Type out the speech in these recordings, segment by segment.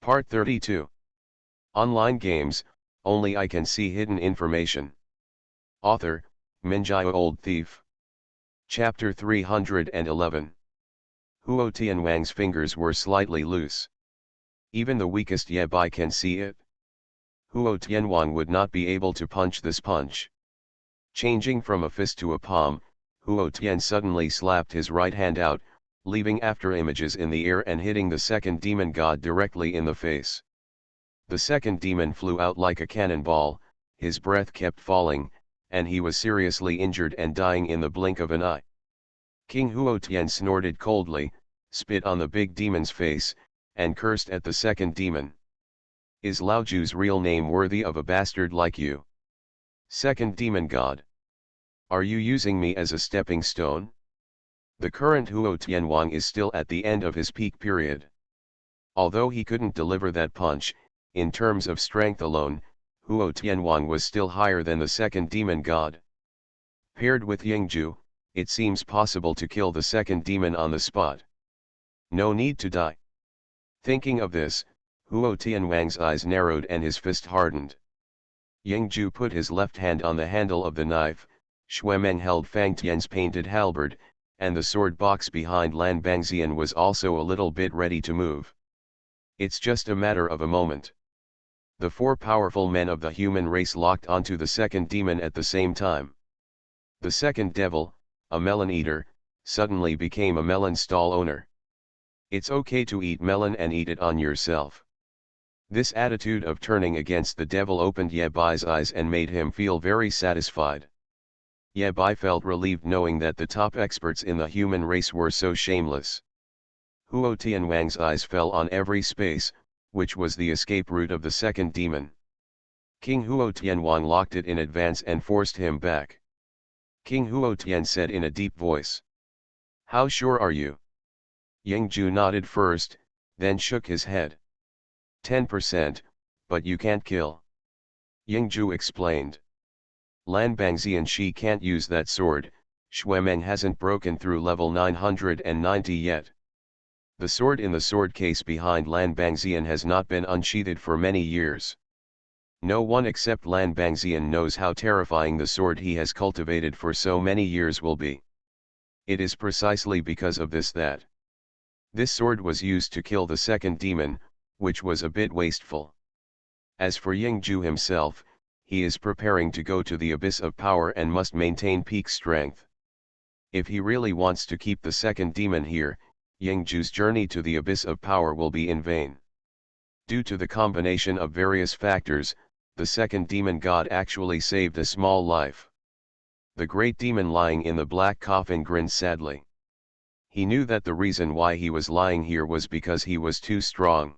Part 32. Online games, only I can see hidden information. Author, Minjai Old Thief. Chapter 311. Huo Tianwang's fingers were slightly loose. Even the weakest Yebai can see it. Huo Tianwang would not be able to punch this punch. Changing from a fist to a palm, Huo Tian suddenly slapped his right hand out, leaving after images in the air and hitting the second demon god directly in the face. The second demon flew out like a cannonball, his breath kept falling, and he was seriously injured and dying in the blink of an eye. King Huo Tian snorted coldly, spit on the big demon's face, and cursed at the second demon. Is Lao Ju's real name worthy of a bastard like you? Second demon god. Are you using me as a stepping stone? The current Huo Tianwang is still at the end of his peak period. Although he couldn't deliver that punch, in terms of strength alone, Huo Tianwang was still higher than the second demon god. Paired with Yingju, it seems possible to kill the second demon on the spot. No need to die. Thinking of this, Huo Tianwang's eyes narrowed and his fist hardened. Yingju put his left hand on the handle of the knife, Xuemeng held Fang Tian's painted halberd, and the sword box behind Lan Bangxian was also a little bit ready to move. It's just a matter of a moment. The four powerful men of the human race locked onto the second demon at the same time. The second devil, a melon eater, suddenly became a melon stall owner. It's okay to eat melon and eat it on yourself. This attitude of turning against the devil opened Yebai's eyes and made him feel very satisfied. Yebai felt relieved knowing that the top experts in the human race were so shameless. Huo Tianwang's eyes fell on every space, which was the escape route of the second demon. King Huo Tianwang locked it in advance and forced him back. King Huo Tian said in a deep voice. How sure are you? Yingju nodded first, then shook his head. 10%, but you can't kill. Yingju explained. Lan Bangxian she can't use that sword, Xuemeng hasn't broken through level 990 yet. The sword in the sword case behind Lan Bangxian has not been unsheathed for many years. No one except Lan Bangxian knows how terrifying the sword he has cultivated for so many years will be. It is precisely because of this that this sword was used to kill the second demon, which was a bit wasteful. As for Yingju himself, he is preparing to go to the abyss of power and must maintain peak strength. If he really wants to keep the second demon here, Yingju's journey to the abyss of power will be in vain. Due to the combination of various factors, the second demon god actually saved a small life. The great demon lying in the black coffin grinned sadly. He knew that the reason why he was lying here was because he was too strong.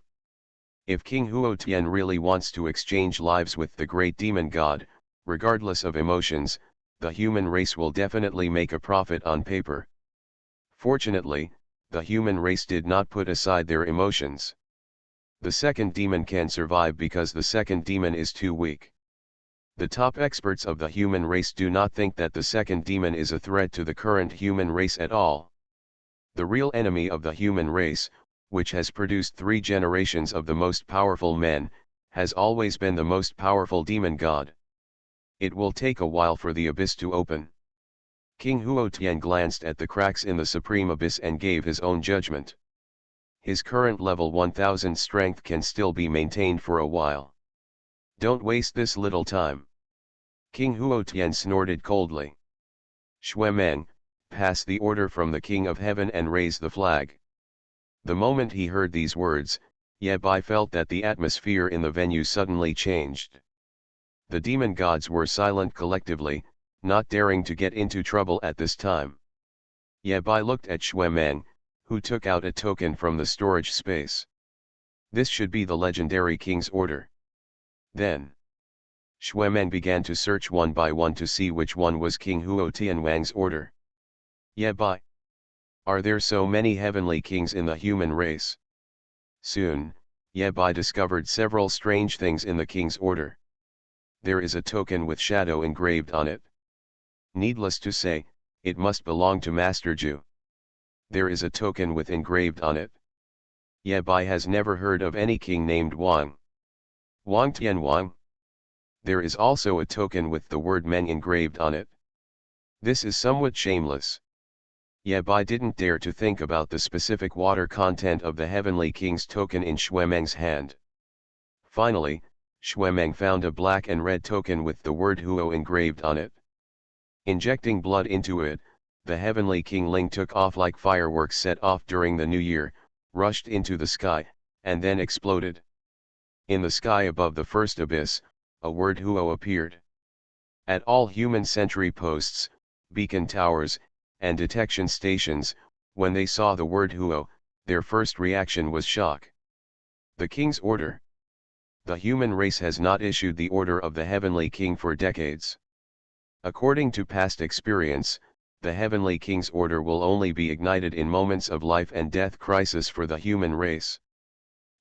If King Huo Tian really wants to exchange lives with the great demon god, regardless of emotions, the human race will definitely make a profit on paper. Fortunately, the human race did not put aside their emotions. The second demon can survive because the second demon is too weak. The top experts of the human race do not think that the second demon is a threat to the current human race at all. The real enemy of the human race, which has produced 3 generations of the most powerful men, has always been the most powerful demon god. It will take a while for the abyss to open. King Huo Tian glanced at the cracks in the supreme abyss and gave his own judgment. His current level 1000 strength can still be maintained for a while. Don't waste this little time. King Huo Tian snorted coldly. Xuemeng, pass the order from the King of Heaven and raise the flag. The moment he heard these words, Yebai felt that the atmosphere in the venue suddenly changed. The demon gods were silent collectively, not daring to get into trouble at this time. Yebai looked at Xuemeng, who took out a token from the storage space. This should be the legendary king's order. Then Xuemeng began to search one by one to see which one was King Huo Tianwang's order. Yebai. Are there so many heavenly kings in the human race? Soon, Yebai discovered several strange things in the king's order. There is a token with shadow engraved on it. Needless to say, it must belong to Master Ju. There is a token with engraved on it. Ye Bai has never heard of any king named Wang. Wang Tian Wang. There is also a token with the word Meng engraved on it. This is somewhat shameless. Ye Bai didn't dare to think about the specific water content of the Heavenly King's token in Xuemeng's hand. Finally, Xuemeng found a black and red token with the word Huo engraved on it. Injecting blood into it, the Heavenly King Ling took off like fireworks set off during the New Year, rushed into the sky, and then exploded. In the sky above the first abyss, a word Huo appeared. At all human sentry posts, beacon towers, and detection stations, when they saw the word Huo, their first reaction was shock. The king's order. The human race has not issued the order of the Heavenly King for decades. According to past experience, the Heavenly King's order will only be ignited in moments of life and death crisis for the human race.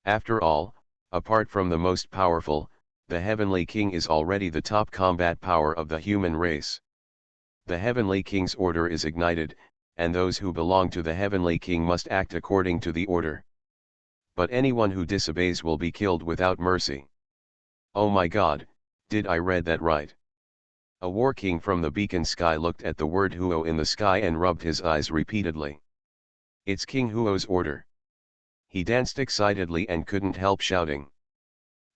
After all, apart from the most powerful, the Heavenly King is already the top combat power of the human race. The Heavenly King's order is ignited, and those who belong to the Heavenly King must act according to the order. But anyone who disobeys will be killed without mercy. Oh my God, did I read that right? A war king from the beacon sky looked at the word Huo in the sky and rubbed his eyes repeatedly. It's King Huo's order. He danced excitedly and couldn't help shouting.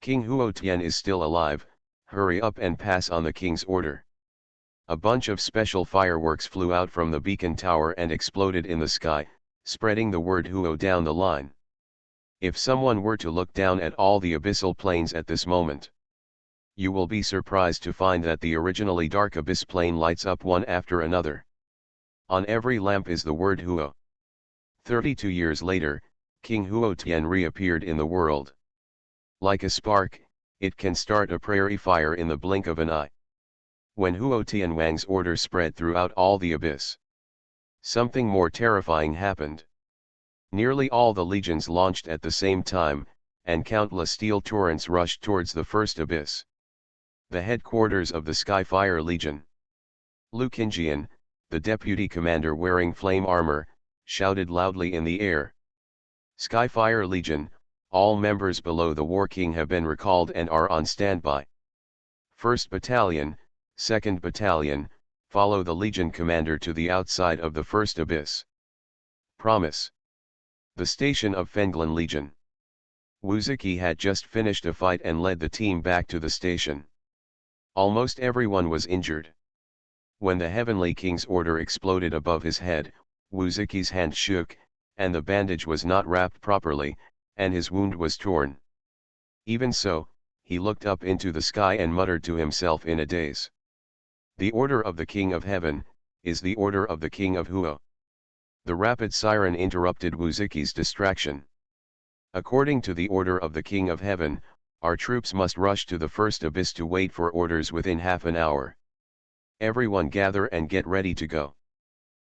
King Huo Tian is still alive, hurry up and pass on the king's order. A bunch of special fireworks flew out from the beacon tower and exploded in the sky, spreading the word Huo down the line. If someone were to look down at all the abyssal planes at this moment, you will be surprised to find that the originally dark abyss plane lights up one after another. On every lamp is the word Huo. 32 years later, King Huo Tian reappeared in the world. Like a spark, it can start a prairie fire in the blink of an eye. When Huo Tianwang's order spread throughout all the abyss, something more terrifying happened. Nearly all the legions launched at the same time, and countless steel torrents rushed towards the first abyss. The headquarters of the Sky-Fire Legion. Lu Qingjian, the deputy commander wearing flame armor, shouted loudly in the air. Sky-Fire Legion, all members below the War King have been recalled and are on standby. 1st Battalion, 2nd Battalion, follow the Legion commander to the outside of the first abyss. Promise. The station of Fenglan Legion. Wu Ziki had just finished a fight and led the team back to the station. Almost everyone was injured. When the Heavenly King's order exploded above his head, Wu Ziki's hand shook, and the bandage was not wrapped properly, and his wound was torn. Even so, he looked up into the sky and muttered to himself in a daze. The order of the King of Heaven, is the order of the King of Huo. The rapid siren interrupted Wu Ziki's distraction. According to the order of the King of Heaven, our troops must rush to the first abyss to wait for orders within half an hour. Everyone gather and get ready to go.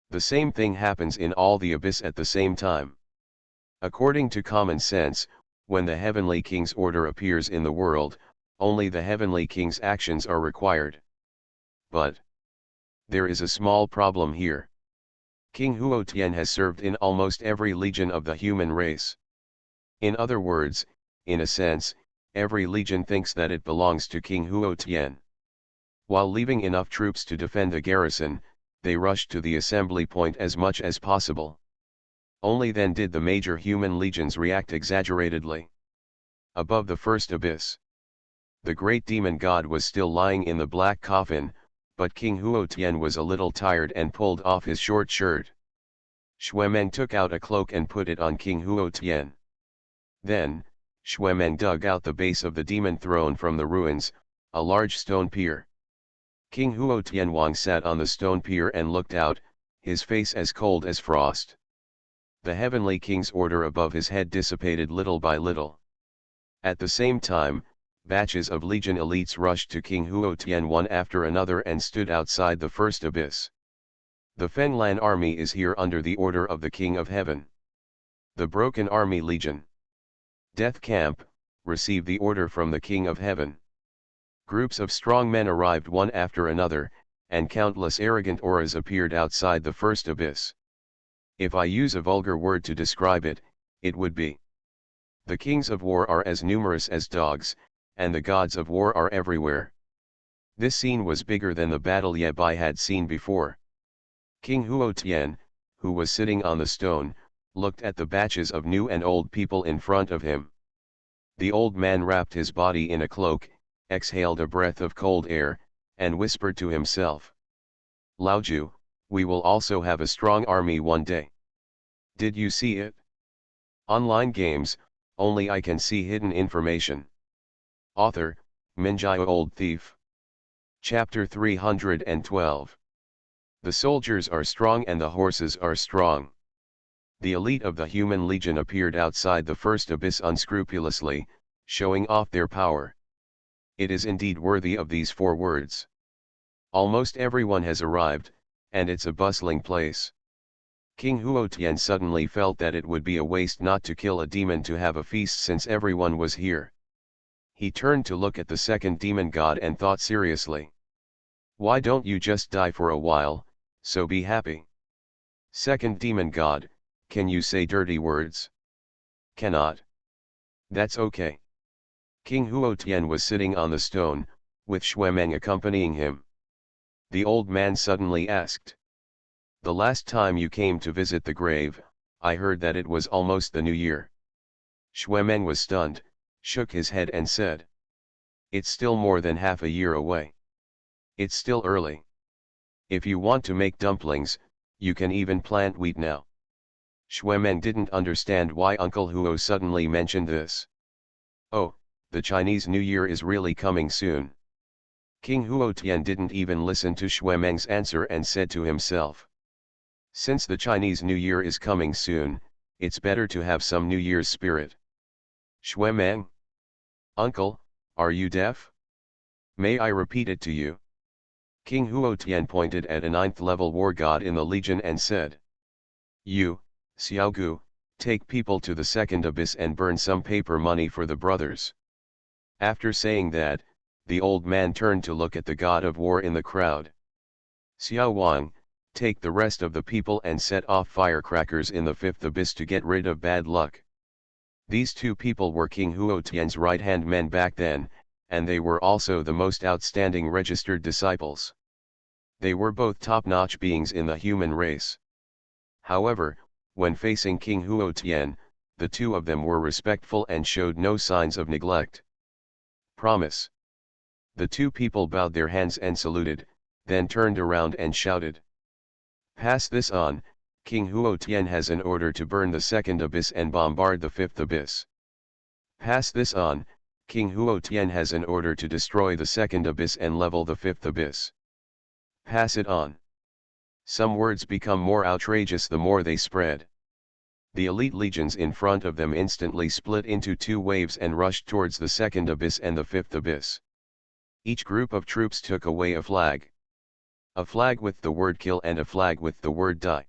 The same thing happens in all the abyss at the same time. According to common sense, when the Heavenly King's order appears in the world, only the Heavenly King's actions are required. But there is a small problem here. King Huo Tian has served in almost every legion of the human race. In other words, in a sense, every legion thinks that it belongs to King Huo Tian. While leaving enough troops to defend the garrison, they rushed to the assembly point as much as possible. Only then did the major human legions react exaggeratedly. Above the first abyss, the great demon god was still lying in the black coffin, but King Huo Tian was a little tired and pulled off his short shirt. Xuemeng took out a cloak and put it on King Huo Tian. Then, Xuemeng dug out the base of the demon throne from the ruins, a large stone pier. King Huo Tianwang sat on the stone pier and looked out, his face as cold as frost. The Heavenly King's order above his head dissipated little by little. At the same time, batches of Legion elites rushed to King Huo Tian one after another and stood outside the first abyss. The Fenglan army is here under the order of the King of Heaven. The Broken Army Legion. Death Camp, receive the order from the King of Heaven. Groups of strong men arrived one after another, and countless arrogant auras appeared outside the first abyss. If I use a vulgar word to describe it, it would be The kings of war are as numerous as dogs, and the gods of war are everywhere. This scene was bigger than the battle Ye Bai had seen before. King Huo Tian, who was sitting on the stone, looked at the batches of new and old people in front of him. The old man wrapped his body in a cloak, exhaled a breath of cold air, and whispered to himself. Laoju, we will also have a strong army one day. Did you see it? Online games, only I can see hidden information. Author, Minjai Old Thief. Chapter 312. The soldiers are strong and the horses are strong. The elite of the human legion appeared outside the first abyss unscrupulously, showing off their power. It is indeed worthy of these 4 words. Almost everyone has arrived, and it's a bustling place. King Huotian suddenly felt that it would be a waste not to kill a demon to have a feast since everyone was here. He turned to look at the second demon god and thought seriously. Why don't you just die for a while, so be happy? Second demon god, can you say dirty words? Cannot. That's okay. King Huotian was sitting on the stone, with Xuemeng accompanying him. The old man suddenly asked. The last time you came to visit the grave, I heard that it was almost the new year. Xuemeng was stunned, shook his head and said. It's still more than half a year away. It's still early. If you want to make dumplings, you can even plant wheat now. Xuemeng didn't understand why Uncle Huo suddenly mentioned this. Oh, the Chinese New Year is really coming soon. King Huotian didn't even listen to Xuemeng's answer and said to himself. Since the Chinese New Year is coming soon, it's better to have some New Year's spirit. Xuemeng? Uncle, are you deaf? May I repeat it to you? King Huotian pointed at a 9th level war god in the legion and said. You, Xiaogu, take people to the second abyss and burn some paper money for the brothers. After saying that, the old man turned to look at the god of war in the crowd. Xiao Wang, take the rest of the people and set off firecrackers in the 5th abyss to get rid of bad luck. These 2 people were King Huotian's right-hand men back then, and they were also the most outstanding registered disciples. They were both top-notch beings in the human race. However, when facing King Huotian, the 2 of them were respectful and showed no signs of neglect. Promise. The 2 people bowed their hands and saluted, then turned around and shouted. Pass this on, King Huotian has an order to burn the second abyss and bombard the 5th abyss. Pass this on, King Huotian has an order to destroy the second abyss and level the 5th abyss. Pass it on. Some words become more outrageous the more they spread. The elite legions in front of them instantly split into 2 waves and rushed towards the second abyss and the 5th abyss. Each group of troops took away a flag. A flag with the word kill and a flag with the word die.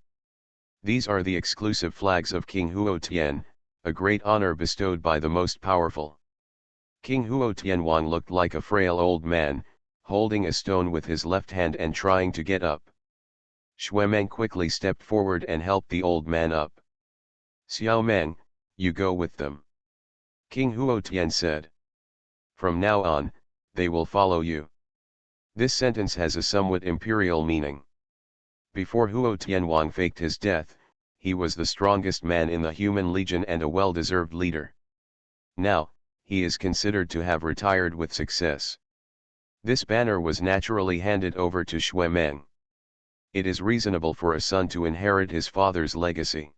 These are the exclusive flags of King Huotian, a great honor bestowed by the most powerful. King Huotian Wang looked like a frail old man, holding a stone with his left hand and trying to get up. Xuemeng quickly stepped forward and helped the old man up. Xiao Meng, you go with them. King Huotian said. From now on, they will follow you. This sentence has a somewhat imperial meaning. Before Huotian Wang faked his death, he was the strongest man in the human legion and a well-deserved leader. Now, he is considered to have retired with success. This banner was naturally handed over to Xuemeng. It is reasonable for a son to inherit his father's legacy.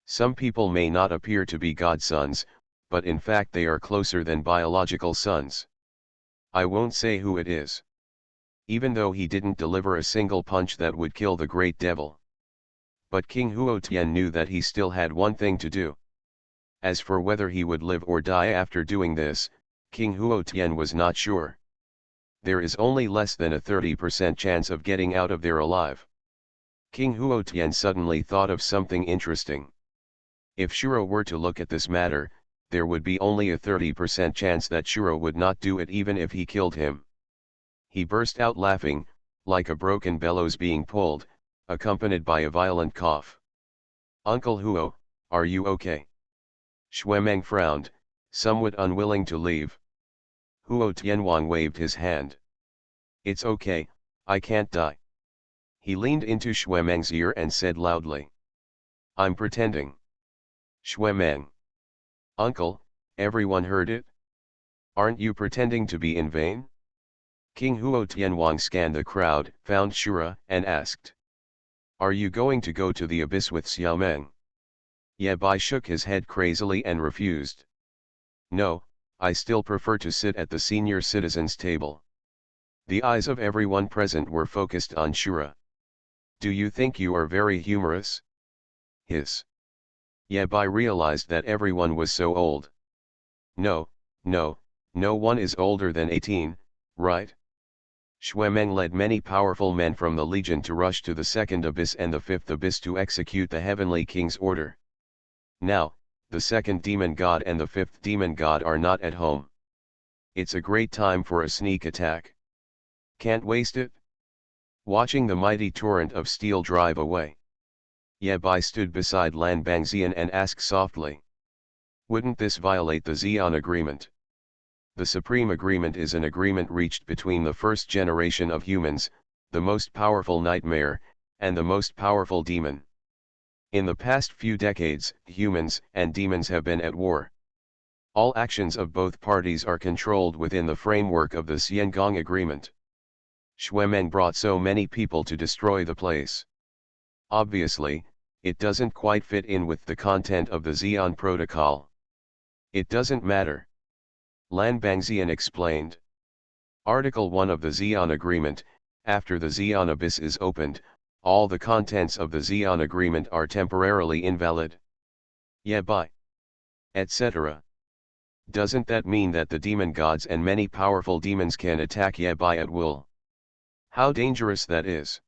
Some people may not appear to be godsons, but in fact they are closer than biological sons. I won't say who it is. Even though he didn't deliver a single punch that would kill the great devil. But King Huotian knew that he still had one thing to do. As for whether he would live or die after doing this, King Huotian was not sure. There is only less than a 30% chance of getting out of there alive. King Huotian suddenly thought of something interesting. If Shuro were to look at this matter, there would be only a 30% chance that Shuro would not do it even if he killed him. He burst out laughing, like a broken bellows being pulled, accompanied by a violent cough. Uncle Huo, are you okay? Xuemeng frowned, somewhat unwilling to leave. Huo Tianwang waved his hand. It's okay, I can't die. He leaned into Xuemeng's ear and said loudly. I'm pretending. Xuemeng. Uncle, everyone heard it? Aren't you pretending to be in vain? King Huo Tianwang scanned the crowd, found Shura, and asked. Are you going to go to the abyss with Xiaomeng? Ye Bai shook his head crazily and refused. No, I still prefer to sit at the senior citizens' table. The eyes of everyone present were focused on Shura. Do you think you are very humorous? Hiss. Ye Bai realized that everyone was so old. No, no, no one is older than 18, right? Xuemeng led many powerful men from the legion to rush to the second abyss and the fifth abyss to execute the heavenly king's order. Now, the second demon god and the fifth demon god are not at home. It's a great time for a sneak attack. Can't waste it? Watching the mighty torrent of steel drive away, Ye Bai stood beside Lan Bangxian and asked softly. Wouldn't this violate the Xi'an agreement? The Supreme Agreement is an agreement reached between the first generation of humans, the most powerful nightmare, and the most powerful demon. In the past few decades, humans and demons have been at war. All actions of both parties are controlled within the framework of the Xiangong Agreement. Xuemeng brought so many people to destroy the place. Obviously, it doesn't quite fit in with the content of the Xi'an Protocol. It doesn't matter. Lan Bangxian explained. Article 1 of the Xi'an Agreement, after the Xi'an Abyss is opened, all the contents of the Xi'an Agreement are temporarily invalid. Ye Bai. Etc. Doesn't that mean that the demon gods and many powerful demons can attack Ye Bai at will? How dangerous that is.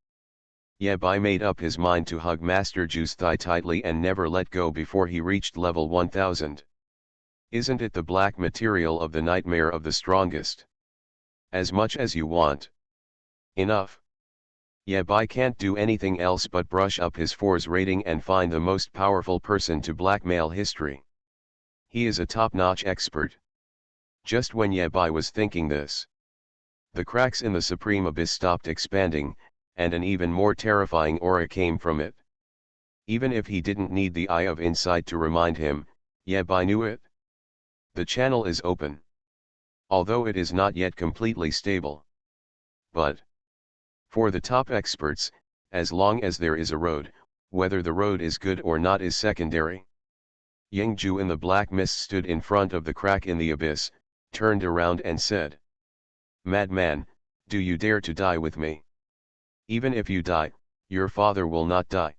Ye Bai made up his mind to hug Master Ju's thigh tightly and never let go before he reached level 1000. Isn't it the black material of the nightmare of the strongest? As much as you want. Enough. Ye Bai can't do anything else but brush up his force rating and find the most powerful person to blackmail history. He is a top-notch expert. Just when Ye Bai was thinking this, the cracks in the Supreme Abyss stopped expanding, and an even more terrifying aura came from it. Even if he didn't need the Eye of Insight to remind him, Ye Bai knew it. The channel is open. Although it is not yet completely stable. But for the top experts, as long as there is a road, whether the road is good or not is secondary. Yingju in the black mist stood in front of the crack in the abyss, turned around and said. Madman, do you dare to die with me? Even if you die, your father will not die.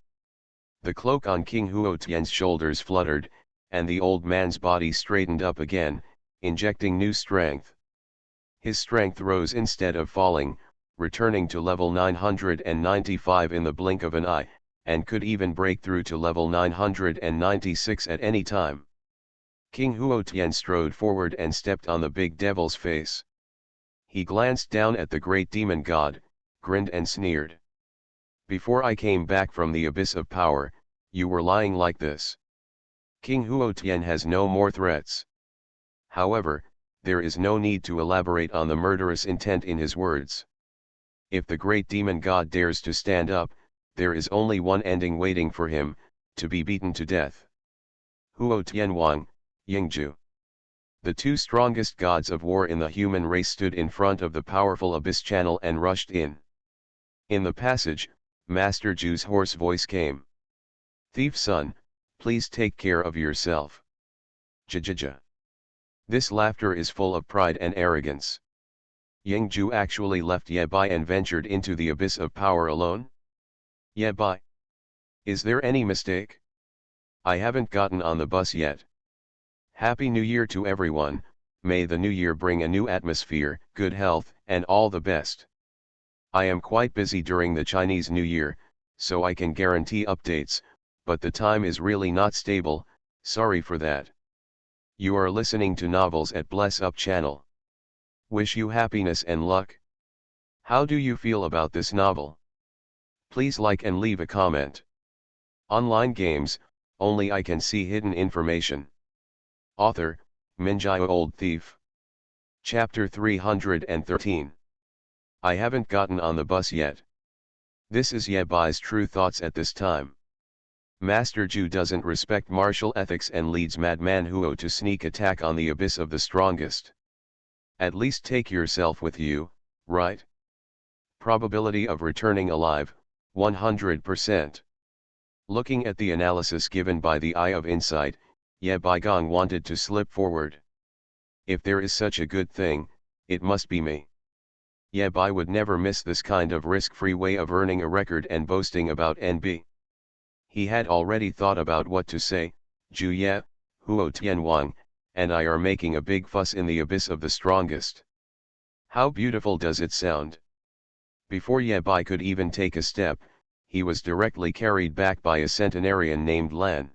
The cloak on King Huo Tian's shoulders fluttered, and the old man's body straightened up again, injecting new strength. His strength rose instead of falling, returning to level 995 in the blink of an eye, and could even break through to level 996 at any time. King Huo Tian strode forward and stepped on the big devil's face. He glanced down at the great demon god, grinned and sneered. Before I came back from the abyss of power, you were lying like this. King Huo Tian has no more threats. However, there is no need to elaborate on the murderous intent in his words. If the great demon god dares to stand up, there is only one ending waiting for him, to be beaten to death. Huo Tianwang, Yingju. The two strongest gods of war in the human race stood in front of the powerful abyss channel and rushed in. In the passage, Master Ju's hoarse voice came. Thief son, please take care of yourself. Jajaja. This laughter is full of pride and arrogance. Yingju actually left Ye Bai and ventured into the abyss of power alone? Ye Bai. Is there any mistake? I haven't gotten on the bus yet. Happy New Year to everyone, may the new year bring a new atmosphere, good health, and all the best. I am quite busy during the Chinese New Year, so I can guarantee updates, but the time is really not stable, sorry for that. You are listening to Novels at Bless Up channel. Wish you happiness and luck. How do you feel about this novel? Please like and leave a comment. Online games, only I can see hidden information. Author, Minjai Old Thief. Chapter 313. I haven't gotten on the bus yet. This is Yebai's true thoughts at this time. Master Ju doesn't respect martial ethics and leads Madman Huo to sneak attack on the abyss of the strongest. At least take yourself with you, right? Probability of returning alive, 100%. Looking at the analysis given by the Eye of Insight, Ye Baigong wanted to slip forward. If there is such a good thing, it must be me. Ye Bai would never miss this kind of risk-free way of earning a record and boasting about NB. He had already thought about what to say. Ju Ye, Huo Tianwang, and I are making a big fuss in the abyss of the strongest. How beautiful does it sound? Before Ye Bai could even take a step, he was directly carried back by a centenarian named Lan.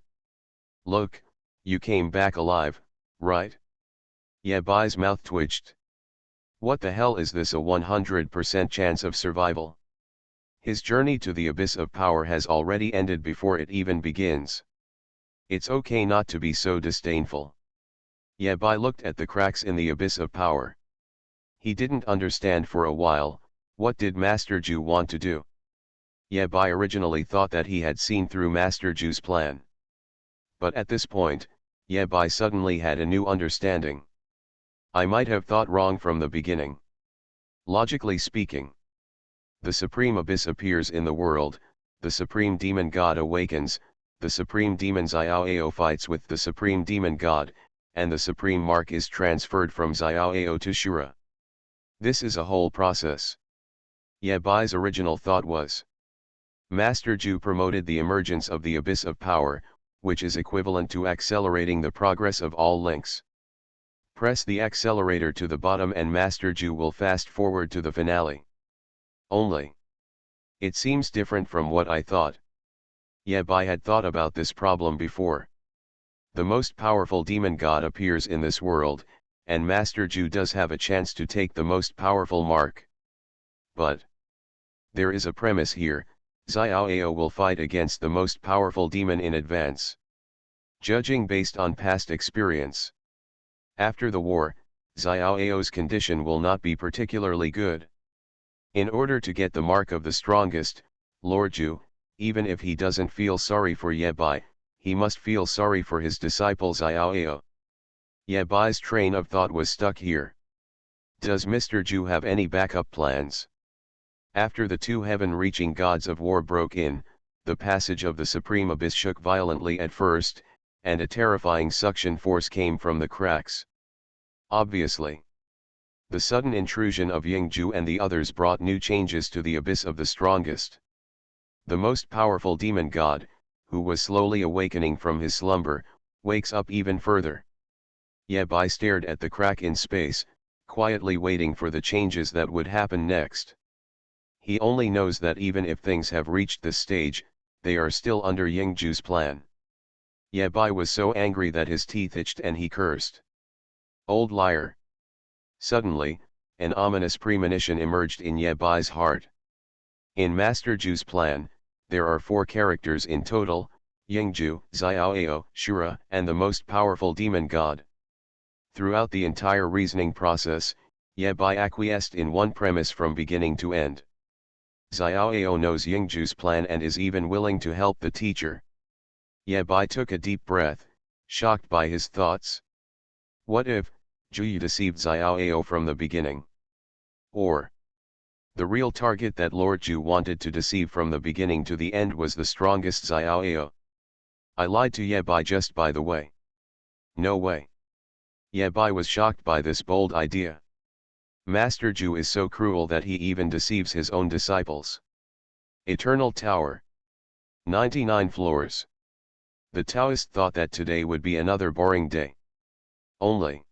Look, you came back alive, right? Ye Bai's mouth twitched. What the hell is this, a 100% chance of survival? His journey to the abyss of power has already ended before it even begins. It's okay not to be so disdainful. Ye Bai looked at the cracks in the abyss of power. He didn't understand for a while, what did Master Ju want to do? Ye Bai originally thought that he had seen through Master Ju's plan. But at this point, Ye Bai suddenly had a new understanding. I might have thought wrong from the beginning. Logically speaking, the supreme abyss appears in the world, the supreme demon god awakens, the supreme demon Xiaoao fights with the supreme demon god, and the supreme mark is transferred from Xiaoao to Shura. This is a whole process. Ye Bai's original thought was, Master Ju promoted the emergence of the abyss of power, which is equivalent to accelerating the progress of all links. Press the accelerator to the bottom and Master Ju will fast forward to the finale. Only. It seems different from what I thought. Ye Bai had thought about this problem before. The most powerful demon god appears in this world, and Master Ju does have a chance to take the most powerful mark. But there is a premise here, Xiaoao will fight against the most powerful demon in advance. Judging based on past experience. After the war, Xiaoao's condition will not be particularly good. In order to get the mark of the strongest, Lord Ju, even if he doesn't feel sorry for Ye Bai, he must feel sorry for his disciple Xiaoao. Ye Bai's train of thought was stuck here. Does Mr. Ju have any backup plans? After the two heaven-reaching gods of war broke in, the passage of the supreme abyss shook violently at first, and a terrifying suction force came from the cracks. Obviously, the sudden intrusion of Yingju and the others brought new changes to the abyss of the strongest. The most powerful demon god, who was slowly awakening from his slumber, wakes up even further. Ye Bai stared at the crack in space, quietly waiting for the changes that would happen next. He only knows that even if things have reached this stage, they are still under Yingju's plan. Ye Bai was so angry that his teeth itched and he cursed. Old liar. Suddenly, an ominous premonition emerged in Ye Bai's heart. In Master Ju's plan, there are 4 characters in total, Yingju, Xiaoao, Shura, and the most powerful demon god. Throughout the entire reasoning process, Ye Bai acquiesced in one premise from beginning to end. Xiaoao knows Yingju's plan and is even willing to help the teacher. Ye Bai took a deep breath, shocked by his thoughts. What if Ju deceived Xiaoao from the beginning? Or the real target that Lord Ju wanted to deceive from the beginning to the end was the strongest Xiaoao? I lied to Ye Bai just by the way. No way. Ye Bai was shocked by this bold idea. Master Ju is so cruel that he even deceives his own disciples. Eternal Tower. 99 floors. The Taoist thought that today would be another boring day. Only.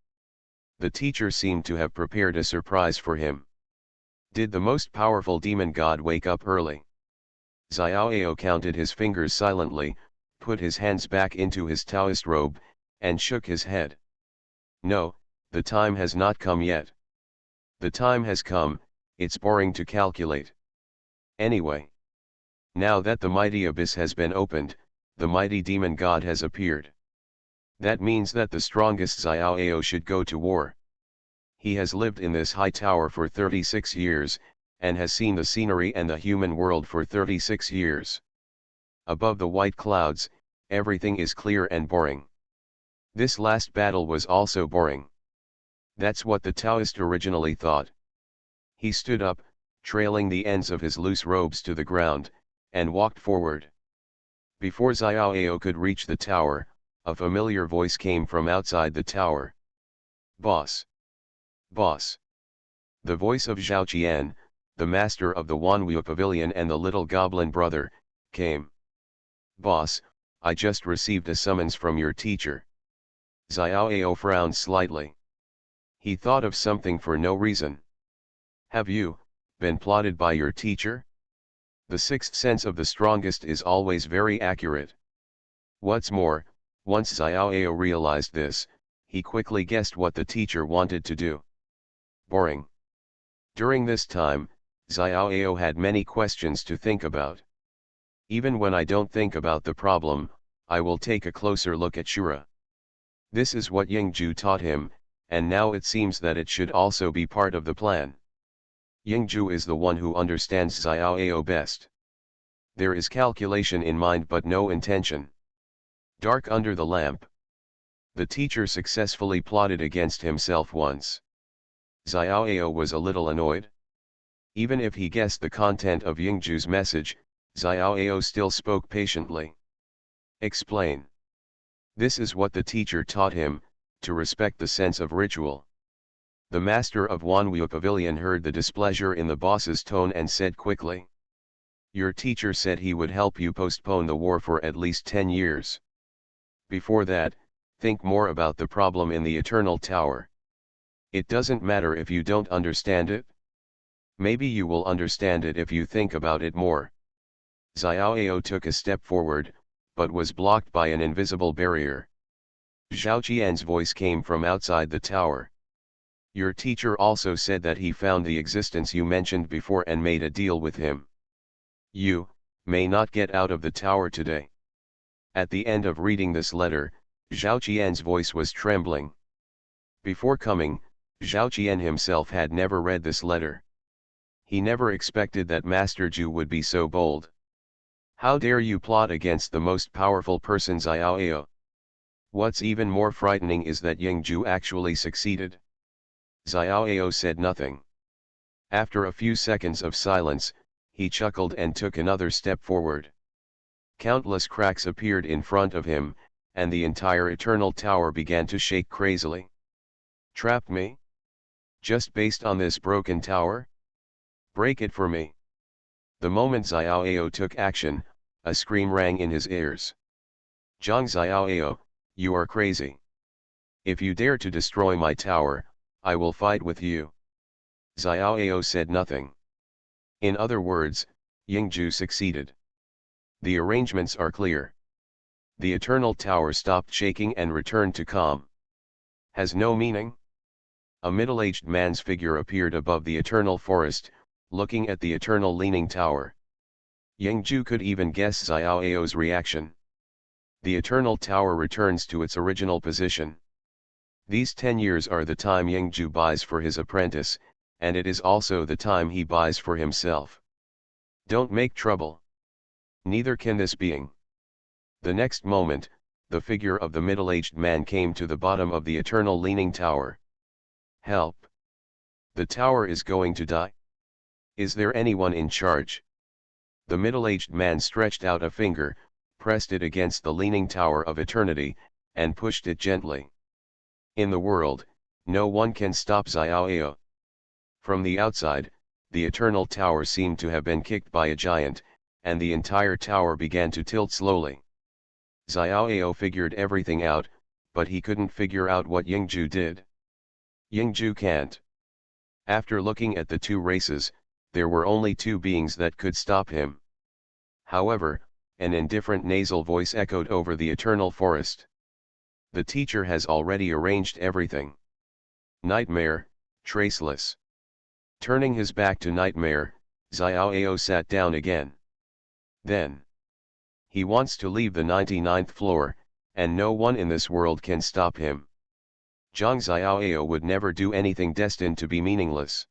The teacher seemed to have prepared a surprise for him. Did the most powerful demon god wake up early? Xiaoao counted his fingers silently, put his hands back into his Taoist robe, and shook his head. No, the time has not come yet. The time has come, it's boring to calculate. Anyway. Now that the mighty abyss has been opened, the mighty demon god has appeared. That means that the strongest Xiaoao should go to war. He has lived in this high tower for 36 years, and has seen the scenery and the human world for 36 years. Above the white clouds, everything is clear and boring. This last battle was also boring. That's what the Taoist originally thought. He stood up, trailing the ends of his loose robes to the ground, and walked forward. Before Xiaoao could reach the tower, a familiar voice came from outside the tower. "Boss! Boss!" The voice of Zhao Qian, the master of the Wanwu Pavilion and the little goblin brother, came. "Boss, I just received a summons from your teacher." Xiaoao frowned slightly. He thought of something for no reason. "Have you been plotted by your teacher?" The sixth sense of the strongest is always very accurate. What's more, once Xiaoao realized this, he quickly guessed what the teacher wanted to do. Boring. During this time, Xiaoao had many questions to think about. Even when I don't think about the problem, I will take a closer look at Shura. This is what Yingzhu taught him, and now it seems that it should also be part of the plan. Yingzhu is the one who understands Xiaoao best. There is calculation in mind but no intention. Dark under the lamp. The teacher successfully plotted against himself once. Xiaoao was a little annoyed. Even if he guessed the content of Yingzhu's message, Xiaoao still spoke patiently. "Explain." This is what the teacher taught him, to respect the sense of ritual. The master of Wanwu Pavilion heard the displeasure in the boss's tone and said quickly. "Your teacher said he would help you postpone the war for at least 10 years. Before that, think more about the problem in the Eternal Tower. It doesn't matter if you don't understand it. Maybe you will understand it if you think about it more." Xiaoao took a step forward, but was blocked by an invisible barrier. Zhao Qian's voice came from outside the tower. "Your teacher also said that he found the existence you mentioned before and made a deal with him. You may not get out of the tower today." At the end of reading this letter, Zhao Qian's voice was trembling. Before coming, Zhao Qian himself had never read this letter. He never expected that Master Zhu would be so bold. "How dare you plot against the most powerful person Xiaoao?" What's even more frightening is that Yingzhu actually succeeded. Xiaoao said nothing. After a few seconds of silence, he chuckled and took another step forward. Countless cracks appeared in front of him, and the entire Eternal Tower began to shake crazily. "Trap me? Just based on this broken tower? Break it for me." The moment Xiaoao took action, a scream rang in his ears. "Zhang Xiaoao, you are crazy. If you dare to destroy my tower, I will fight with you." Xiaoao said nothing. In other words, Yingzhu succeeded. The arrangements are clear. The Eternal Tower stopped shaking and returned to calm. Has no meaning? A middle-aged man's figure appeared above the eternal forest, looking at the eternal leaning tower. Yingzhu could even guess Xiaoao's reaction. The eternal tower returns to its original position. These 10 years are the time Yingzhu buys for his apprentice, and it is also the time he buys for himself. Don't make trouble. Neither can this being. The next moment, the figure of the middle-aged man came to the bottom of the eternal leaning tower. Help! The tower is going to die. Is there anyone in charge? The middle-aged man stretched out a finger, pressed it against the leaning tower of eternity, and pushed it gently. In the world, no one can stop Xiaoao. From the outside, the eternal tower seemed to have been kicked by a giant, and the entire tower began to tilt slowly. Xiaoao figured everything out, but he couldn't figure out what Yingzhu did. Yingzhu can't. After looking at the two races, there were only two beings that could stop him. However, an indifferent nasal voice echoed over the eternal forest. The teacher has already arranged everything. Nightmare, traceless. Turning his back to Nightmare, Xiaoao sat down again. Then. He wants to leave the 99th floor, and no one in this world can stop him. Zhang Xiaoyao would never do anything destined to be meaningless.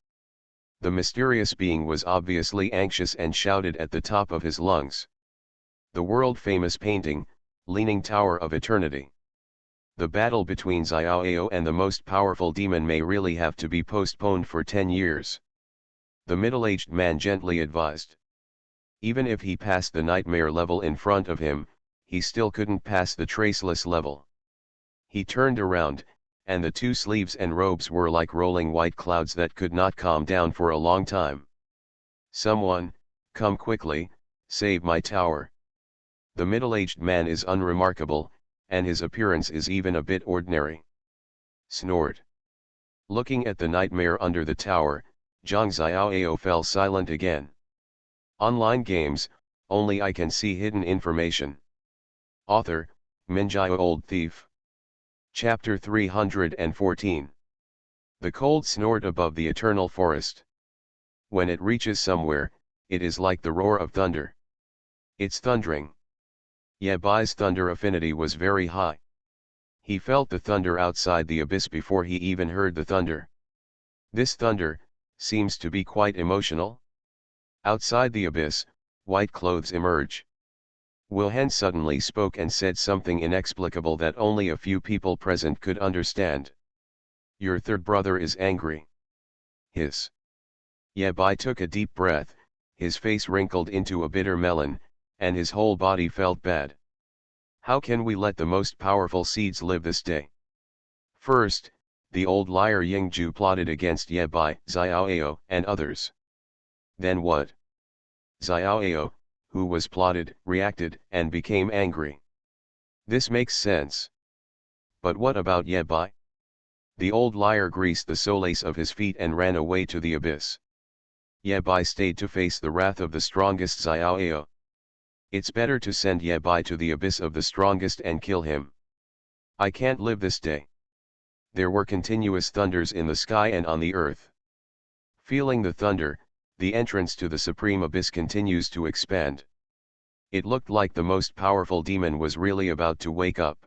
The mysterious being was obviously anxious and shouted at the top of his lungs. The world-famous painting, Leaning Tower of Eternity. The battle between Xiaoyao and the most powerful demon may really have to be postponed for 10 years. The middle-aged man gently advised. Even if he passed the nightmare level in front of him, he still couldn't pass the traceless level. He turned around, and the two sleeves and robes were like rolling white clouds that could not calm down for a long time. Someone, come quickly, save my tower. The middle-aged man is unremarkable, and his appearance is even a bit ordinary. Snored. Looking at the nightmare under the tower, Zhang Xiaoyao fell silent again. Online games, only I can see hidden information. Author, Minjiao Old Thief. Chapter 314. The cold snort above the eternal forest. When it reaches somewhere, it is like the roar of thunder. It's thundering. Ye Bai's thunder affinity was very high. He felt the thunder outside the abyss before he even heard the thunder. This thunder seems to be quite emotional. Outside the abyss, white clothes emerge. Wilhen suddenly spoke and said something inexplicable that only a few people present could understand. Your third brother is angry. Hiss. Ye Bai took a deep breath, his face wrinkled into a bitter melon, and his whole body felt bad. How can we let the most powerful seeds live this day? First, the old liar Yingju plotted against Ye Bai, Xiaoyao, and others. Then what? Xiaoyao, who was plotted, reacted, and became angry. This makes sense. But what about Ye Bai? The old liar greased the solace of his feet and ran away to the abyss. Ye Bai stayed to face the wrath of the strongest Xiaoyao. It's better to send Ye Bai to the abyss of the strongest and kill him. I can't live this day. There were continuous thunders in the sky and on the earth. Feeling the thunder, the entrance to the supreme abyss continues to expand. It looked like the most powerful demon was really about to wake up.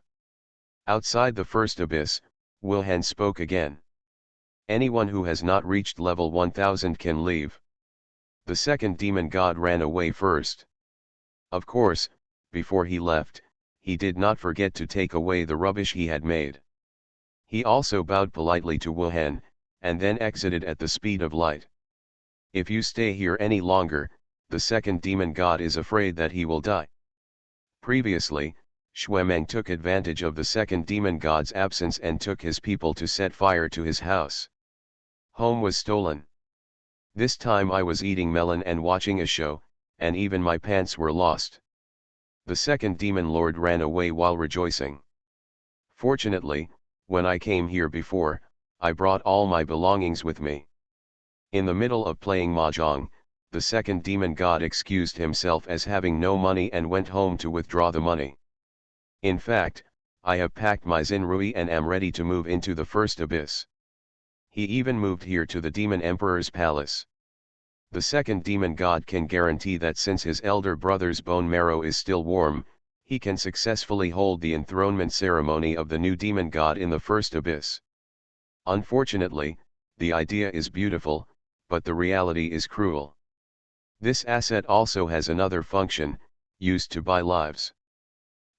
Outside the first abyss, Wilhen spoke again. Anyone who has not reached level 1000 can leave. The second demon god ran away first. Of course, before he left, he did not forget to take away the rubbish he had made. He also bowed politely to Wilhen, and then exited at the speed of light. If you stay here any longer, the second demon god is afraid that he will die. Previously, Xuemeng took advantage of the second demon god's absence and took his people to set fire to his house. Home was stolen. This time I was eating melon and watching a show, and even my pants were lost. The second demon lord ran away while rejoicing. Fortunately, when I came here before, I brought all my belongings with me. In the middle of playing mahjong, the second demon god excused himself as having no money and went home to withdraw the money. In fact, I have packed my Xinrui and am ready to move into the first abyss. He even moved here to the demon emperor's palace. The second demon god can guarantee that since his elder brother's bone marrow is still warm, he can successfully hold the enthronement ceremony of the new demon god in the first abyss. Unfortunately, the idea is beautiful, but the reality is cruel. This asset also has another function, used to buy lives.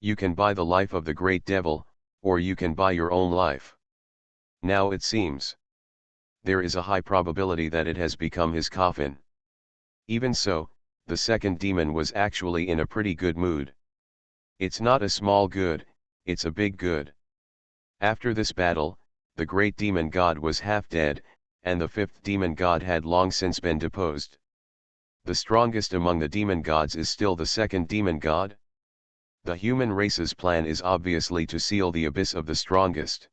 You can buy the life of the great devil, or you can buy your own life. Now it seems. There is a high probability that it has become his coffin. Even so, the second demon was actually in a pretty good mood. It's not a small good, it's a big good. After this battle, the great demon god was half dead, and the fifth demon god had long since been deposed. The strongest among the demon gods is still the second demon god. The human race's plan is obviously to seal the abyss of the strongest.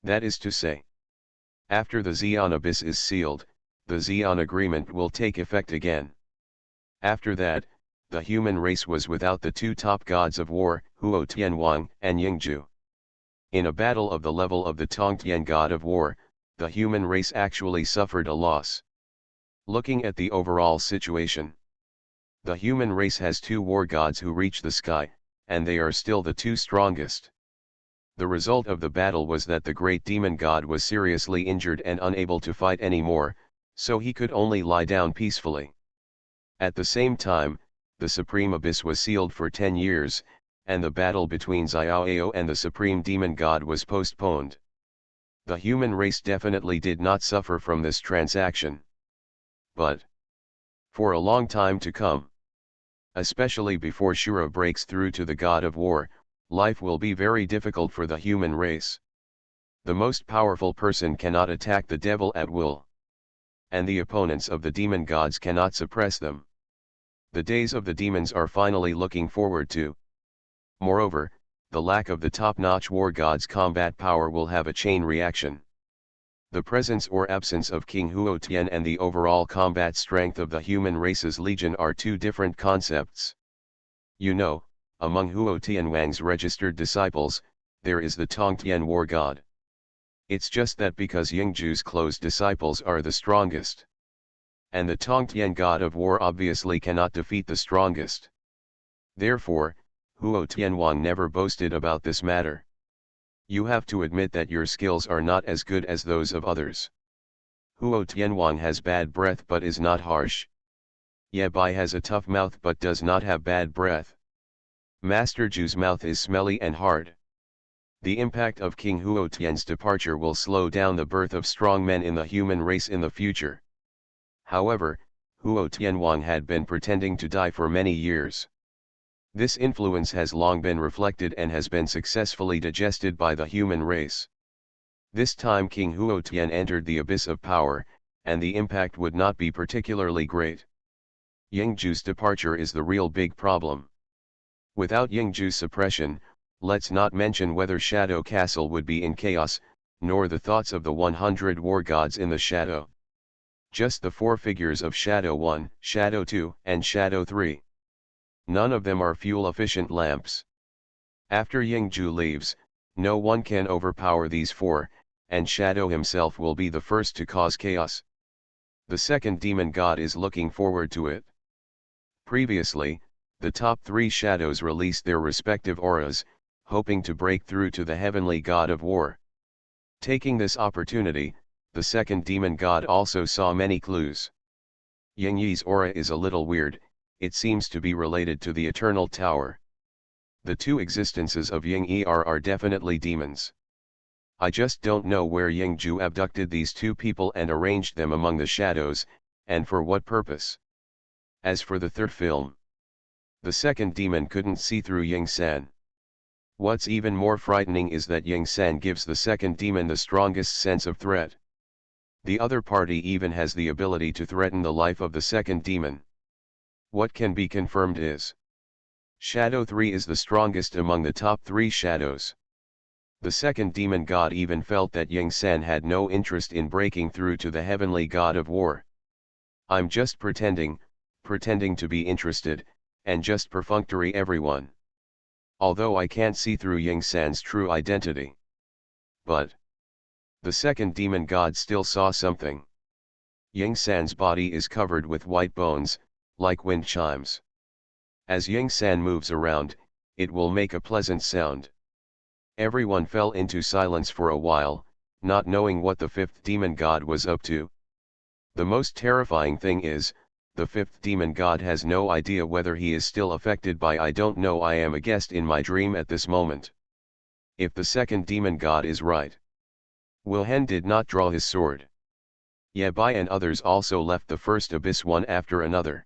That is to say, after the Xian abyss is sealed, the Xian agreement will take effect again. After that, the human race was without the two top gods of war, Huo Tianwang and Yingju. In a battle of the level of the Tongtian god of war, the human race actually suffered a loss. Looking at the overall situation, the human race has two war gods who reach the sky, and they are still the two strongest. The result of the battle was that the great demon god was seriously injured and unable to fight anymore, so he could only lie down peacefully. At the same time, the Supreme Abyss was sealed for 10 years, and the battle between Xiaoao and the Supreme Demon God was postponed. The human race definitely did not suffer from this transaction. But for a long time to come, especially before Shura breaks through to the God of War, life will be very difficult for the human race. The most powerful person cannot attack the devil at will, and the opponents of the demon gods cannot suppress them. The days of the demons are finally looking forward to. Moreover, the lack of the top-notch war god's combat power will have a chain reaction. The presence or absence of King Huo Tian and the overall combat strength of the human race's legion are two different concepts. You know, among Huo Tianwang's registered disciples, there is the Tongtian war god. It's just that because Yingzhu's close disciples are the strongest, and the Tongtian god of war obviously cannot defeat the strongest. Therefore, Huo Tianwang never boasted about this matter. You have to admit that your skills are not as good as those of others. Huo Tianwang has bad breath but is not harsh. Ye Bai has a tough mouth but does not have bad breath. Master Zhu's mouth is smelly and hard. The impact of King Huo Tian's departure will slow down the birth of strong men in the human race in the future. However, Huo Tianwang had been pretending to die for many years. This influence has long been reflected and has been successfully digested by the human race. This time King Huo Tian entered the abyss of power, and the impact would not be particularly great. Yingzhu's departure is the real big problem. Without Yingzhu's suppression, let's not mention whether Shadow Castle would be in chaos, nor the thoughts of the 100 war gods in the shadow. Just the 4 figures of Shadow 1, Shadow 2, and Shadow 3. None of them are fuel-efficient lamps. After Yingzhu leaves, no one can overpower these 4, and Shadow himself will be the first to cause chaos. The second demon god is looking forward to it. Previously, the top 3 shadows released their respective auras, hoping to break through to the heavenly god of war. Taking this opportunity, the second demon god also saw many clues. Yingyi's aura is a little weird. It seems to be related to the Eternal Tower. The two existences of Yingyi are definitely demons. I just don't know where Yingzhu abducted these two people and arranged them among the shadows, and for what purpose. As for the third film, the second demon couldn't see through Ying-san. What's even more frightening is that Ying-san gives the second demon the strongest sense of threat. The other party even has the ability to threaten the life of the second demon. What can be confirmed is Shadow 3 is the strongest among the top 3 shadows. The second demon god even felt that Ying-san had no interest in breaking through to the heavenly god of war. I'm just pretending to be interested, and just perfunctory everyone. Although I can't see through Ying-san's true identity. But the second demon god still saw something. Ying-san's body is covered with white bones, like wind chimes. As Ying-san moves around, it will make a pleasant sound. Everyone fell into silence for a while, not knowing what the fifth demon god was up to. The most terrifying thing is, the fifth demon god has no idea whether he is still affected by I don't know. I am a guest in my dream at this moment. If the second demon god is right, Wilhen did not draw his sword. Ye Bai and others also left the first abyss one after another.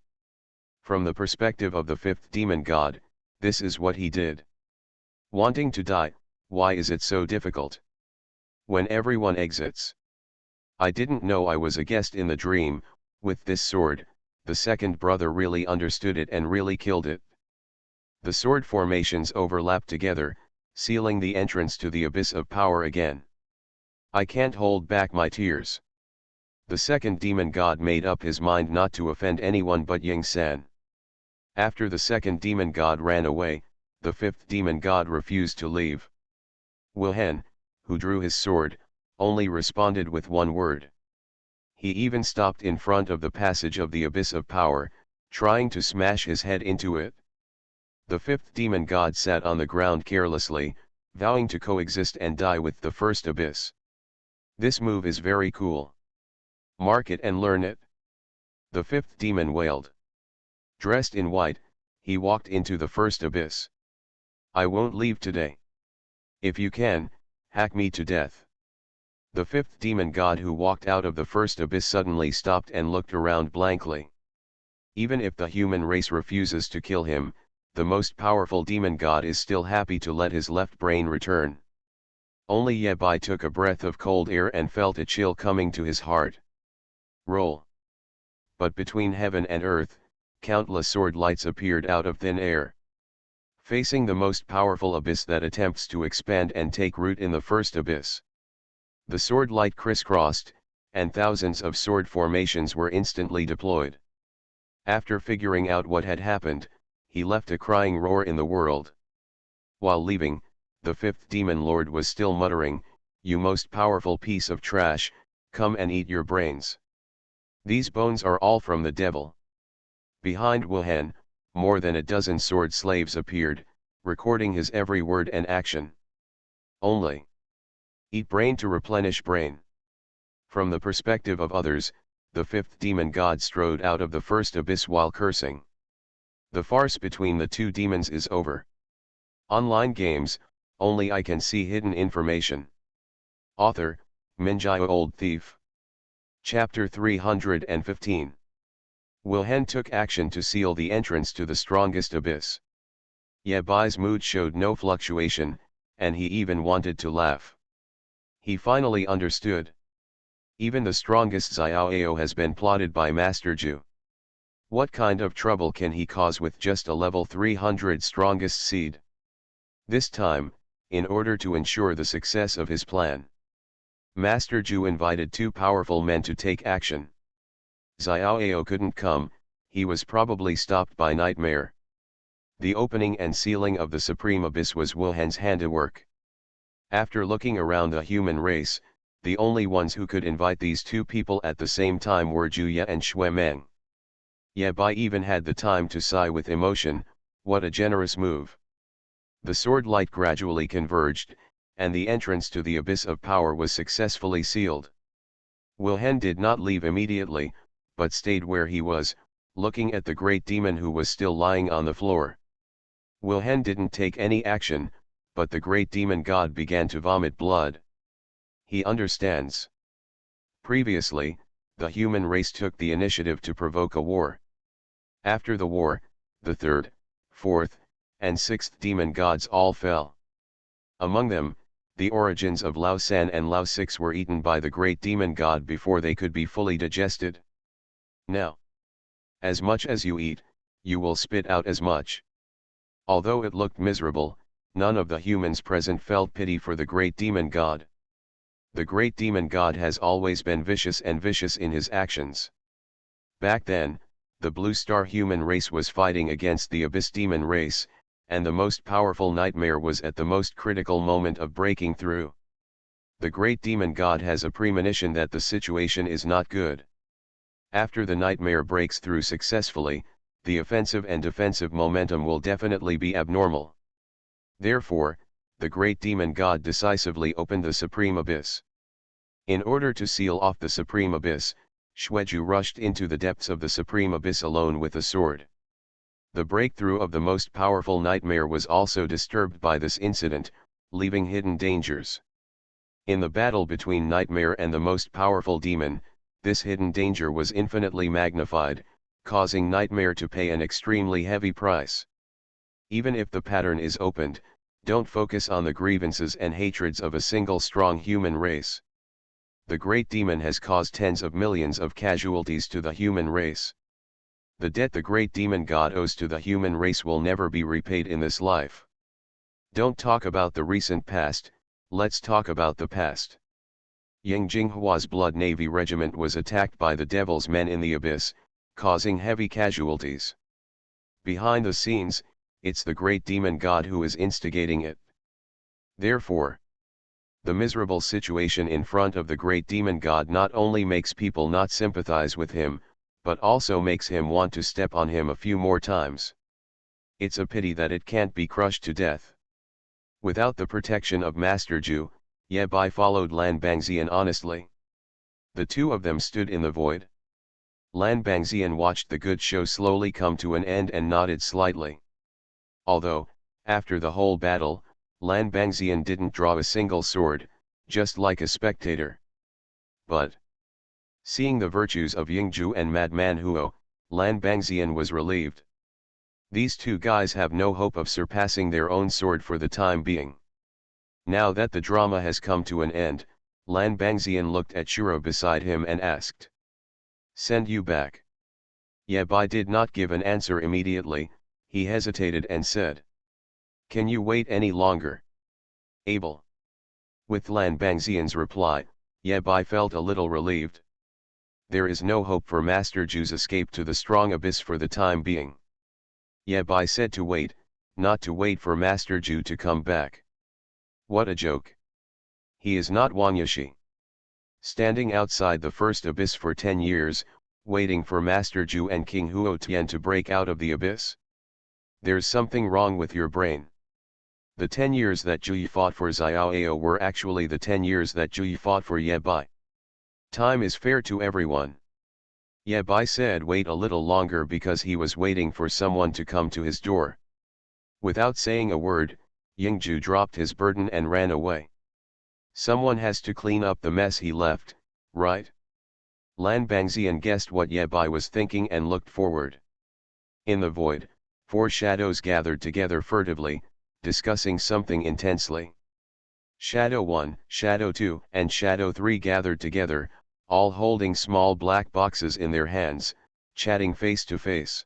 From the perspective of the fifth demon god, this is what he did. Wanting to die, why is it so difficult? When everyone exits. I didn't know I was a guest in the dream. With this sword, the second brother really understood it and really killed it. The sword formations overlap together, sealing the entrance to the abyss of power again. I can't hold back my tears. The second demon god made up his mind not to offend anyone but Ying-san. After the second demon god ran away, the fifth demon god refused to leave. Wilhen, who drew his sword, only responded with one word. He even stopped in front of the passage of the abyss of power, trying to smash his head into it. The fifth demon god sat on the ground carelessly, vowing to coexist and die with the first abyss. This move is very cool. Mark it and learn it. The fifth demon wailed. Dressed in white, he walked into the first abyss. I won't leave today. If you can, hack me to death. The fifth demon god who walked out of the first abyss suddenly stopped and looked around blankly. Even if the human race refuses to kill him, the most powerful demon god is still happy to let his left brain return. Only Yebai took a breath of cold air and felt a chill coming to his heart. Roll. But between heaven and earth, countless sword lights appeared out of thin air. Facing the most powerful abyss that attempts to expand and take root in the first abyss. The sword light crisscrossed, and thousands of sword formations were instantly deployed. After figuring out what had happened, he left a crying roar in the world. While leaving, the fifth demon lord was still muttering, "You most powerful piece of trash, come and eat your brains. These bones are all from the devil." Behind Wuhan, more than a dozen sword slaves appeared, recording his every word and action. Only eat brain to replenish brain. From the perspective of others, the fifth demon god strode out of the first abyss while cursing. The farce between the two demons is over. Online games, only I can see hidden information. Author, Minjai Old Thief. Chapter 315. Wuhan took action to seal the entrance to the strongest abyss. Yebai's mood showed no fluctuation, and he even wanted to laugh. He finally understood. Even the strongest Xiaoao has been plotted by Master Zhu. What kind of trouble can he cause with just a level 300 strongest seed? This time, in order to ensure the success of his plan, Master Zhu invited two powerful men to take action. Xiaoao couldn't come, he was probably stopped by Nightmare. The opening and sealing of the Supreme Abyss was Wuhan's handiwork. After looking around the human race, the only ones who could invite these two people at the same time were Juya and Xuemeng. Yebai even had the time to sigh with emotion, what a generous move. The sword light gradually converged, and the entrance to the abyss of power was successfully sealed. Wuhan did not leave immediately, but stayed where he was, looking at the great demon who was still lying on the floor. Wuhan didn't take any action, but the great demon god began to vomit blood. He understands. Previously, the human race took the initiative to provoke a war. After the war, the third, fourth, and sixth demon gods all fell. Among them, the origins of Lao San and Lao Six were eaten by the great demon god before they could be fully digested. Now, as much as you eat, you will spit out as much. Although it looked miserable, none of the humans present felt pity for the great demon god. The great demon god has always been vicious in his actions. Back then, the Blue Star human race was fighting against the Abyss demon race, and the most powerful Nightmare was at the most critical moment of breaking through. The great demon god has a premonition that the situation is not good. After the Nightmare breaks through successfully, the offensive and defensive momentum will definitely be abnormal. Therefore, the great demon god decisively opened the Supreme Abyss. In order to seal off the Supreme Abyss, Xueju rushed into the depths of the Supreme Abyss alone with a sword. The breakthrough of the most powerful Nightmare was also disturbed by this incident, leaving hidden dangers. In the battle between Nightmare and the most powerful demon, this hidden danger was infinitely magnified, causing Nightmare to pay an extremely heavy price. Even if the pattern is opened, don't focus on the grievances and hatreds of a single strong human race. The great demon has caused tens of millions of casualties to the human race. The debt the great demon god owes to the human race will never be repaid in this life. Don't talk about the recent past, let's talk about the past. Yang Jinghua's Blood Navy regiment was attacked by the Devil's Men in the Abyss, causing heavy casualties. Behind the scenes, it's the great demon god who is instigating it. Therefore, the miserable situation in front of the great demon god not only makes people not sympathize with him, but also makes him want to step on him a few more times. It's a pity that it can't be crushed to death. Without the protection of Master Ju, Ye Bai followed Lan Bangxian honestly. The two of them stood in the void. Lan Bangxian watched the good show slowly come to an end and nodded slightly. Although, after the whole battle, Lan Bangxian didn't draw a single sword, just like a spectator. But, seeing the virtues of Yingju and Madman Huo, Lan Bangxian was relieved. These two guys have no hope of surpassing their own sword for the time being. Now that the drama has come to an end, Lan Bangxian looked at Shura beside him and asked. Send you back. Ye Bai did not give an answer immediately, he hesitated and said. Can you wait any longer? Able. With Lan Bangxian's reply, Ye Bai felt a little relieved. There is no hope for Master Ju's escape to the strong abyss for the time being. Ye Bai said to wait, not to wait for Master Ju to come back. What a joke. He is not Wang Yishi. Standing outside the first abyss for 10 years, waiting for Master Ju and King Huo Tian to break out of the abyss. There's something wrong with your brain. The 10 years that Ju Yi fought for Xiao Ao were actually the 10 years that Ju Yi fought for Ye Bai. Time is fair to everyone. Ye Bai said wait a little longer because he was waiting for someone to come to his door. Without saying a word, Yingju dropped his burden and ran away. Someone has to clean up the mess he left, right? Lan Bangxian guessed what Ye Bai was thinking and looked forward. In the void, 4 shadows gathered together furtively, discussing something intensely. Shadow 1, Shadow 2, and Shadow 3 gathered together, all holding small black boxes in their hands, chatting face to face.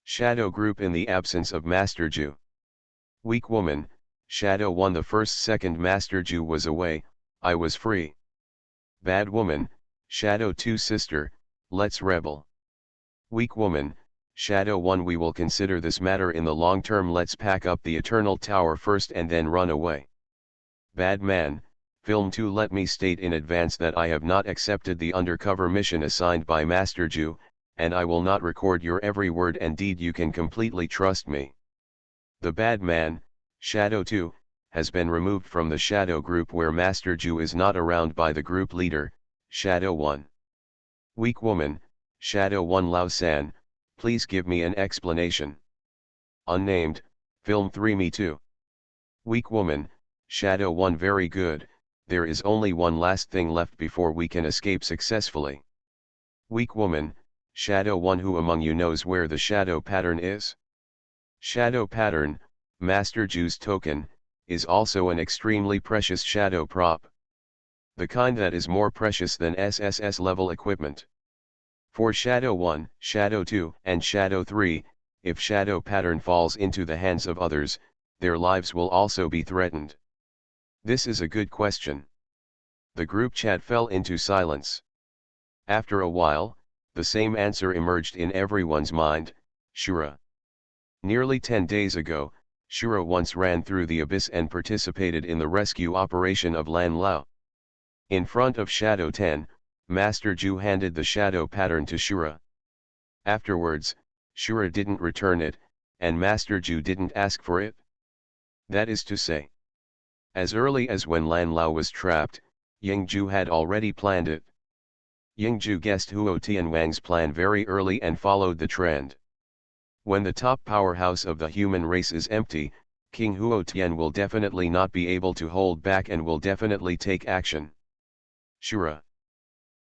Shadow group in the absence of Master Ju. Weak woman, Shadow 1 the first second Master Ju was away, I was free. Bad woman, Shadow 2 sister, let's rebel. Weak woman, Shadow 1 we will consider this matter in the long term, let's pack up the Eternal Tower first and then run away. Bad man, Film 2 let me state in advance that I have not accepted the undercover mission assigned by Master Ju, and I will not record your every word and deed, you can completely trust me. The bad man, Shadow 2, has been removed from the Shadow group where Master Ju is not around by the group leader, Shadow 1. Weak woman, Shadow 1 Lao San, please give me an explanation. Unnamed, Film 3 me too. Weak woman, Shadow 1 very good, there is only one last thing left before we can escape successfully. Weak woman, Shadow 1 who among you knows where the shadow pattern is? Shadow pattern, Master Ju's token, is also an extremely precious shadow prop. The kind that is more precious than SSS level equipment. For Shadow 1, Shadow 2, and Shadow 3, if shadow pattern falls into the hands of others, their lives will also be threatened. This is a good question. The group chat fell into silence. After a while, the same answer emerged in everyone's mind, Shura. Nearly 10 days ago, Shura once ran through the abyss and participated in the rescue operation of Lan Lao. In front of Shadow 10, Master Ju handed the shadow pattern to Shura. Afterwards, Shura didn't return it, and Master Ju didn't ask for it. That is to say, as early as when Lan Lao was trapped, Yingju had already planned it. Yingju guessed Huo Tianwang's plan very early and followed the trend. When the top powerhouse of the human race is empty, King Huo Tian will definitely not be able to hold back and will definitely take action. Shura.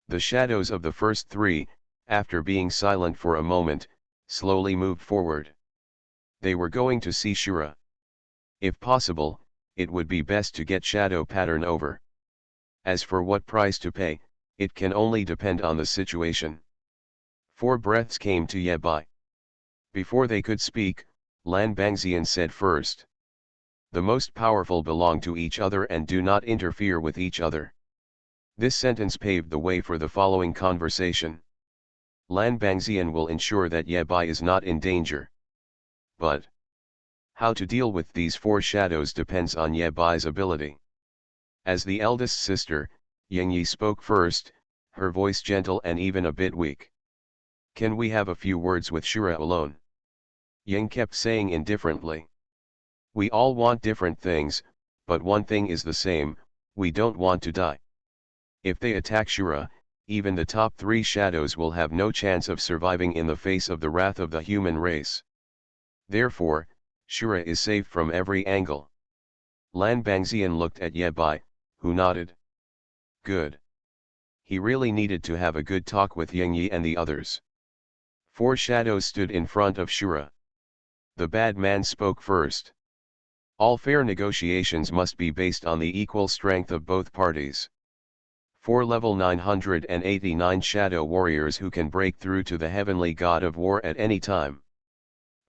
The shadows of the first 3, after being silent for a moment, slowly moved forward. They were going to see Shura. If possible, it would be best to get shadow pattern over. As for what price to pay, it can only depend on the situation. 4 breaths came to Ye Bai. Before they could speak, Lan Bangxian said first. The most powerful belong to each other and do not interfere with each other. This sentence paved the way for the following conversation. Lan Bangxian will ensure that Ye Bai is not in danger. But how to deal with these 4 shadows depends on Ye Bai's ability. As the eldest sister, Ying Yi spoke first, her voice gentle and even a bit weak. Can we have a few words with Shura alone? Yang kept saying indifferently. We all want different things, but one thing is the same, we don't want to die. If they attack Shura, even the top 3 shadows will have no chance of surviving in the face of the wrath of the human race. Therefore, Shura is safe from every angle. Lan Bangxian looked at Ye Bai, who nodded. Good. He really needed to have a good talk with Yang Yi and the others. 4 shadows stood in front of Shura. The bad man spoke first. All fair negotiations must be based on the equal strength of both parties. 4 level 989 shadow warriors who can break through to the heavenly god of war at any time.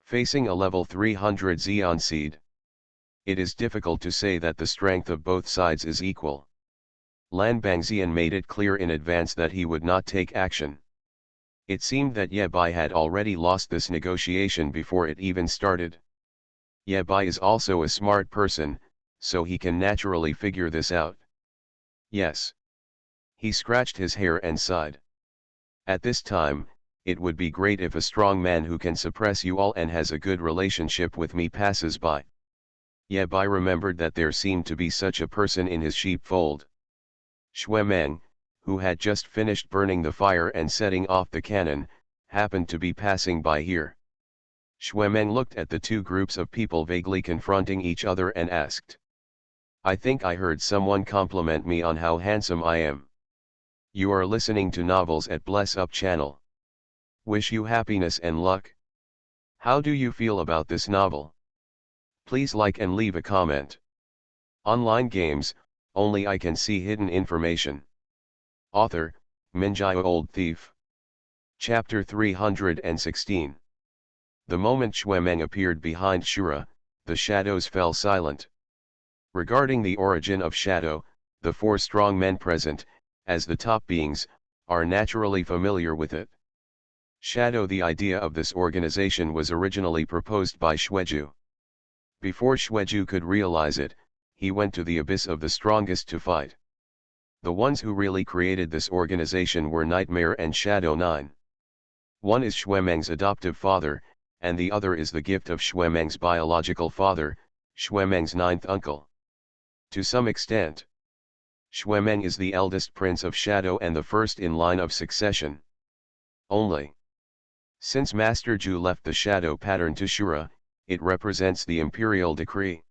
Facing a level 300 Xeon seed. It is difficult to say that the strength of both sides is equal. Lan Bangxian made it clear in advance that he would not take action. It seemed that Ye Bai had already lost this negotiation before it even started. Ye Bai is also a smart person, so he can naturally figure this out. Yes. He scratched his hair and sighed. At this time, it would be great if a strong man who can suppress you all and has a good relationship with me passes by. Ye Bai remembered that there seemed to be such a person in his sheepfold. Xuemeng, who had just finished burning the fire and setting off the cannon, happened to be passing by here. Xuemeng looked at the 2 groups of people vaguely confronting each other and asked. I think I heard someone compliment me on how handsome I am. You are listening to novels at Bless Up channel. Wish you happiness and luck. How do you feel about this novel? Please like and leave a comment. Online games, only I can see hidden information. Author, Minjai Old Thief. Chapter 316. The moment Xuemeng appeared behind Shura, the shadows fell silent. Regarding the origin of Shadow, the 4 strong men present, as the top beings, are naturally familiar with it. Shadow. The idea of this organization was originally proposed by Xueju. Before Xueju could realize it, he went to the abyss of the strongest to fight. The ones who really created this organization were Nightmare and Shadow 9. One is Xuemeng's adoptive father, and the other is the gift of Xuemeng's biological father, Xuemeng's 9th uncle. To some extent, Xuemeng is the eldest prince of Shadow and the first in line of succession. Only. Since Master Zhu left the Shadow pattern to Shura, it represents the imperial decree.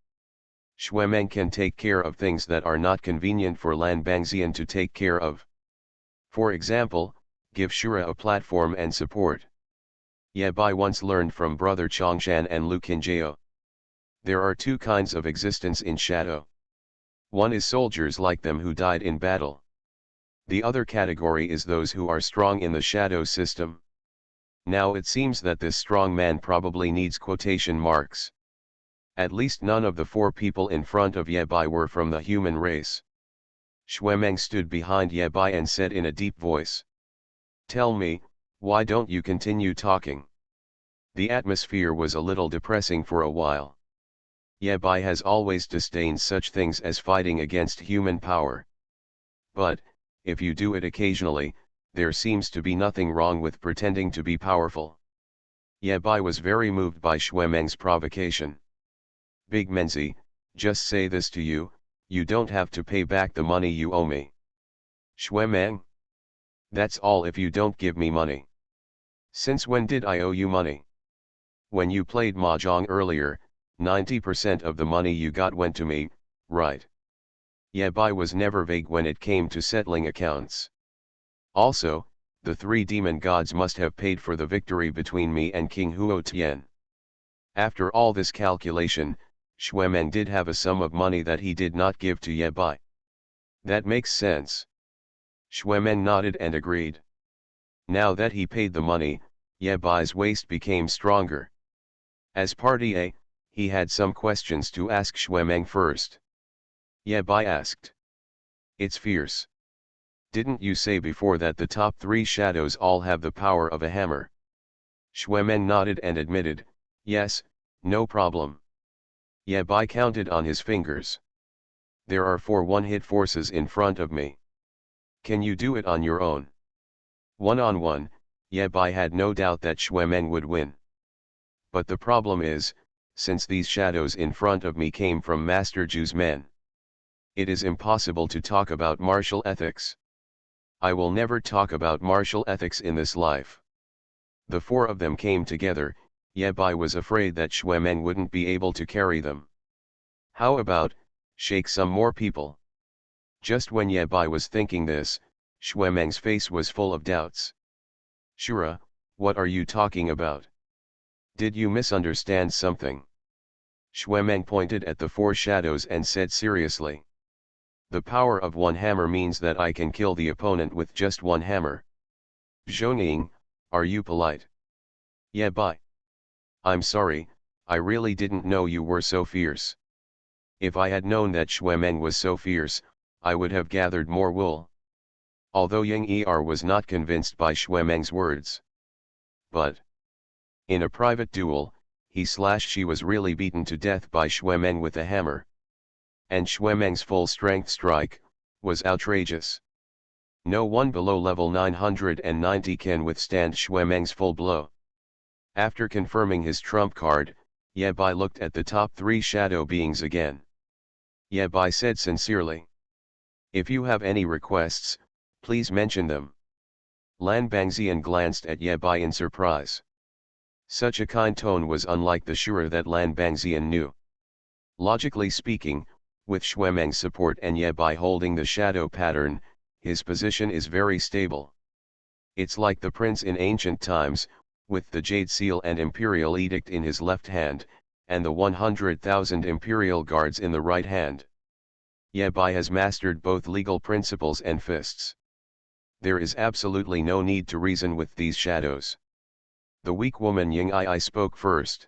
Xuemeng can take care of things that are not convenient for Lan Bangxian to take care of. For example, give Shura a platform and support. Ye Bai once learned from brother Chongshan and Lu Qinjiao. There are 2 kinds of existence in Shadow. One is soldiers like them who died in battle. The other category is those who are strong in the Shadow system. Now it seems that this strong man probably needs quotation marks. At least none of the 4 people in front of Ye Bai were from the human race. Xuemeng stood behind Ye Bai and said in a deep voice. Tell me, why don't you continue talking? The atmosphere was a little depressing for a while. Ye Bai has always disdained such things as fighting against human power. But, if you do it occasionally, there seems to be nothing wrong with pretending to be powerful. Ye Bai was very moved by Xuemeng's provocation. Big Menzi, just say this to you, you don't have to pay back the money you owe me. Xuemeng? That's all if you don't give me money. Since when did I owe you money? When you played mahjong earlier, 90% of the money you got went to me, right? Ye Bai was never vague when it came to settling accounts. Also, the 3 demon gods must have paid for the victory between me and King Huo Tian. After all this calculation, Xuemeng did have a sum of money that he did not give to Ye Bai. That makes sense. Xuemeng nodded and agreed. Now that he paid the money, Ye Bai's waist became stronger. As party A, he had some questions to ask Xuemeng first. Ye Bai asked. It's fierce. Didn't you say before that the top 3 shadows all have the power of a hammer? Xuemeng nodded and admitted, yes, no problem. Ye Bai counted on his fingers. There are 4 one-hit forces in front of me. Can you do it on your own? One-on-one, Ye Bai had no doubt that Xuemeng would win. But the problem is, since these shadows in front of me came from Master Ju's men, it is impossible to talk about martial ethics. I will never talk about martial ethics in this life. The four of them came together. Yebai was afraid that Xuemeng wouldn't be able to carry them. How about, shake some more people? Just when Yebai was thinking this, Xuemeng's face was full of doubts. Shura, what are you talking about? Did you misunderstand something? Xuemeng pointed at the four shadows and said seriously. The power of one hammer means that I can kill the opponent with just one hammer. Zhongning, are you polite? Yebai. I'm sorry, I really didn't know you were so fierce. If I had known that Xuemeng was so fierce, I would have gathered more wool. Although Ying Er was not convinced by Xuemeng's words. But in a private duel, she was really beaten to death by Xuemeng with a hammer. And Xuemeng's full strength strike was outrageous. No one below level 990 can withstand Xuemeng's full blow. After confirming his trump card, Yebai looked at the top three shadow beings again. Yebai said sincerely. If you have any requests, please mention them. Lan Bangxian glanced at Yebai in surprise. Such a kind tone was unlike the Shura that Lan Bangxian knew. Logically speaking, with Xuemeng's support and Yebai holding the shadow pattern, his position is very stable. It's like the prince in ancient times, with the jade seal and imperial edict in his left hand, and the 100,000 imperial guards in the right hand. Yebai has mastered both legal principles and fists. There is absolutely no need to reason with these shadows. The weak woman Ying I spoke first.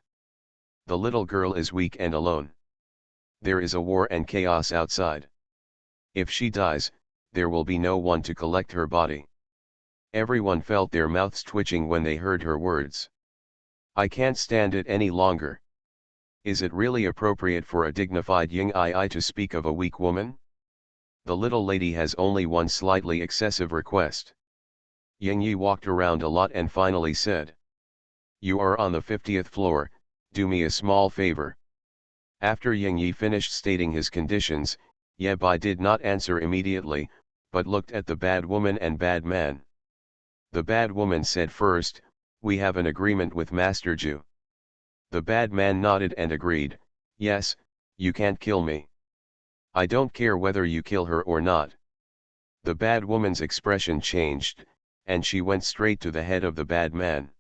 The little girl is weak and alone. There is a war and chaos outside. If she dies, there will be no one to collect her body. Everyone felt their mouths twitching when they heard her words. I can't stand it any longer. Is it really appropriate for a dignified Ying I to speak of a weak woman? The little lady has only one slightly excessive request. Ying Yi walked around a lot and finally said. You are on the 50th floor, do me a small favor. After Ying Yi finished stating his conditions, Yebai did not answer immediately, but looked at the bad woman and bad man. The bad woman said first, we have an agreement with Master Ju. The bad man nodded and agreed, yes, you can't kill me. I don't care whether you kill her or not. The bad woman's expression changed, and she went straight to the head of the bad man.